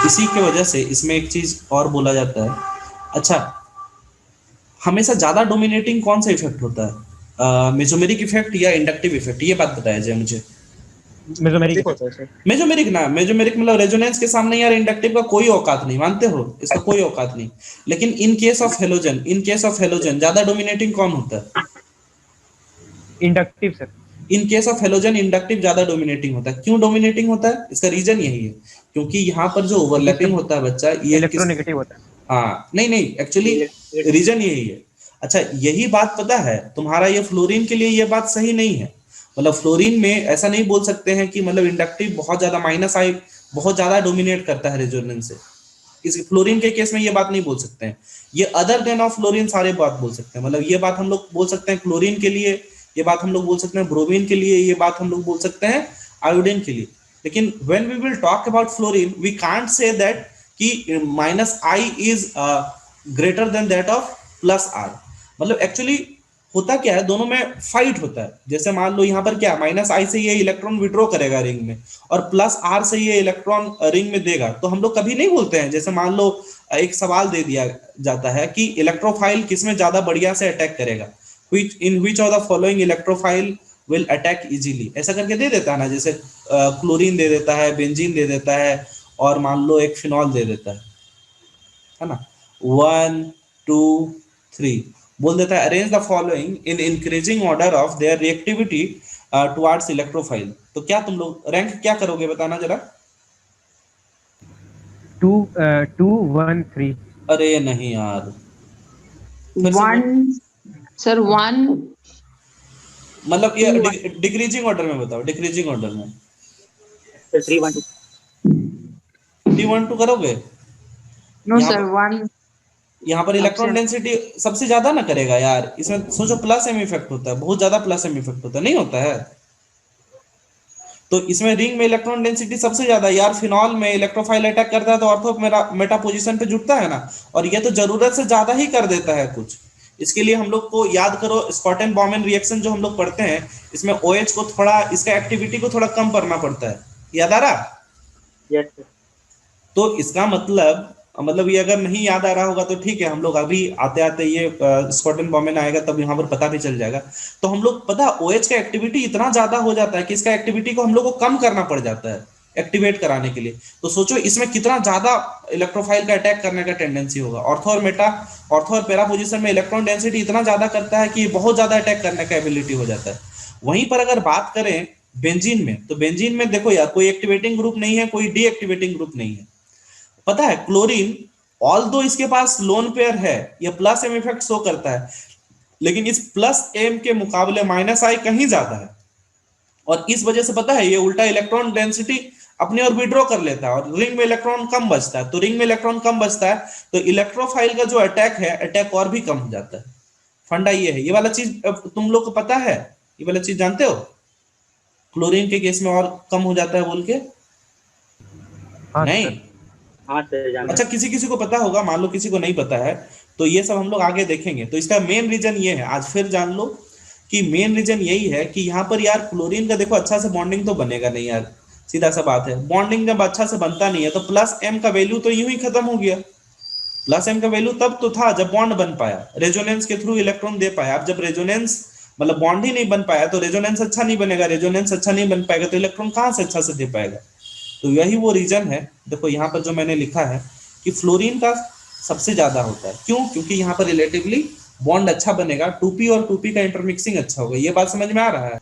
इसी के वजह से इसमें एक चीज और बोला जाता है। अच्छा, हमेशा ज्यादा डोमिनेटिंग कौन सा इफेक्ट होता है, मेसोमेरिक इफेक्ट या इंडक्टिव इफेक्ट? ये बात बताया जाए मुझे। मेसोमेरिक होता है सर। मेसोमेरिक मतलब रेजोनेंस के सामने यार इंडक्टिव का कोई औकात नहीं, मानते हो? इसका कोई औकात नहीं। लेकिन इन केस ऑफ हेलोजन ज्यादा डोमिनेटिंग कौन होता है? Inductive sir. In case of halogen inductive ज्यादा डोमिनेटिंग होता है। क्यों डोमिनेटिंग होता है? इसका रीजन यही है, क्योंकि यहाँ पर जो ओवरलैपिंग होता है बच्चा, ये इलेक्ट्रोनेगेटिव होता है। हाँ, नहीं, एक्चुअली रीजन यही है। अच्छा यही बात पता है तुम्हारा ये फ्लोरीन के लिए ये बात सही नहीं है। मतलब फ्लोरीन में ऐसा नहीं बोल सकते हैं कि मतलब इंडक्टिव बहुत ज्यादा माइनस आई बहुत ज्यादा डोमिनेट करता है रेजोनेंस से। इस फ्लोरीन के केस में ये बात नहीं बोल सकते हैं। ये अदर देन ऑफ फ्लोरीन सारे बात बोल सकते हैं। मतलब ये बात हम लोग बोल सकते हैं क्लोरीन के लिए, ये बात हम लोग बोल सकते हैं ब्रोमीन के लिए, ये बात हम लोग बोल सकते हैं आयोडीन के लिए। लेकिन when we will talk about fluorine we can't say that कि minus I is greater than that of plus R. मतलब एक्चुअली होता क्या है, दोनों में फाइट होता है। जैसे मान लो यहाँ पर क्या माइनस आई से ये इलेक्ट्रॉन विड्रॉ करेगा रिंग में और प्लस आर से ये इलेक्ट्रॉन रिंग में देगा, तो हम लोग कभी नहीं बोलते हैं। जैसे मान लो एक सवाल दे दिया जाता है कि इलेक्ट्रोफाइल किसमें ज्यादा बढ़िया से अटैक करेगा, in which of the following electrophile will attack easily, ऐसा करके दे देता है ना। जैसे क्लोरीन दे देता है, बेंजीन दे देता है और मान लो एक फिनॉल दे देता है ना। 1 2 3 बोल देता है arrange the following in increasing order of their reactivity towards electrophile. तो क्या तुम लोग रैंक क्या करोगे बताना जरा। 2 2 1 3। अरे नहीं यार, फिर से 1 सर 1 मतलब ये डिक्रीजिंग ऑर्डर में बताओ, डिक्रीजिंग ऑर्डर में। सर 3 1 2 3 1 2 करोगे। नो यहाँ सर पर 1 यहाँ पर इलेक्ट्रॉन डेंसिटी सबसे ज्यादा ना करेगा यार। इसमें सोचो प्लस एम इफेक्ट होता है, बहुत ज्यादा प्लस एम इफेक्ट होता है, नहीं होता है। तो इसमें रिंग में इलेक्ट्रॉन डेंसिटी सबसे ज्यादा यार। फिनॉल में इलेक्ट्रोफाइल अटैक करता है तो ऑर्थो मेटा पोजीशन पे जुटता है ना, और ये तो जरूरत से ज्यादा ही कर देता है कुछ। इसके लिए हम लोग को याद करो स्कॉटन बॉमेन रिएक्शन जो हम लोग पढ़ते हैं, इसमें OH को थोड़ा इसका एक्टिविटी को थोड़ा कम करना पड़ता है, याद आ रहा। Yes sir. तो इसका मतलब ये अगर नहीं याद आ रहा होगा तो ठीक है, हम लोग अभी आते आते ये स्कॉटन बॉमेन आएगा तब यहाँ पर पता भी चल जाएगा। तो हम लोग पता OH का एक्टिविटी इतना ज्यादा हो जाता है कि इसका एक्टिविटी को हम लोग को कम करना पड़ जाता है एक्टिवेट कराने के लिए। तो सोचो इसमें कितना ज्यादा इलेक्ट्रोफाइल का अटैक करने का टेंडेंसी होगा। ऑर्थो और पैरा पोजीशन में इलेक्ट्रॉन डेंसिटी इतना ज्यादा करता है कि बहुत ज्यादा अटैक करने का एबिलिटी हो जाता है। वहीं पर अगर बात करें बेंजीन में, तो बेंजीन में देखो यार कोई एक्टिवेटिंग ग्रुप नहीं है, कोई डीएक्टिवेटिंग ग्रुप नहीं है। पता है क्लोरीन ऑल्दो इसके पास लोन पेयर है, यह प्लस एम इफेक्ट शो करता है, लेकिन इस प्लस एम के मुकाबले माइनस आई कहीं ज्यादा है। और इस वजह से पता है ये उल्टा इलेक्ट्रॉन डेंसिटी अपने और विड्रॉ कर लेता है और रिंग में इलेक्ट्रॉन कम बचता है। तो रिंग में इलेक्ट्रॉन कम बचता है तो इलेक्ट्रोफाइल का जो अटैक है, अटैक और भी कम हो जाता है। फंडा ये है, ये वाला चीज तुम लोग को पता है, ये वाला चीज जानते हो क्लोरीन के केस में और कम हो जाता है बोल के। नहीं हाँ सर जानते अच्छा किसी किसी को पता होगा, मान लो किसी को नहीं पता है, तो ये सब हम लोग आगे देखेंगे। तो इसका मेन रीजन ये है, आज फिर जान लो कि मेन रीजन यही है कि यहाँ पर यार क्लोरीन का देखो अच्छा से बॉन्डिंग तो बनेगा नहीं यार, सीधा सा बात है। बॉन्डिंग जब अच्छा से बनता नहीं है तो प्लस एम का वैल्यू तो यूं ही खत्म हो गया। प्लस एम का वैल्यू तब तो था जब बॉन्ड बन पाया, रेजोनेंस के थ्रू इलेक्ट्रॉन दे पाया। अब जब रेजोनेंस मतलब बॉन्ड ही नहीं बन पाया तो रेजोनेंस अच्छा नहीं बनेगा, रेजोनेंस अच्छा नहीं बन पाएगा तो इलेक्ट्रॉन कहाँ से अच्छा से दे पाएगा। तो यही वो रीजन है। देखो यहाँ पर जो मैंने लिखा है कि फ्लोरीन का सबसे ज्यादा होता है, क्यों? क्योंकि यहाँ पर रिलेटिवली बॉन्ड अच्छा बनेगा, 2p और 2p का इंटरमिक्सिंग अच्छा होगा। ये बात समझ में आ रहा है?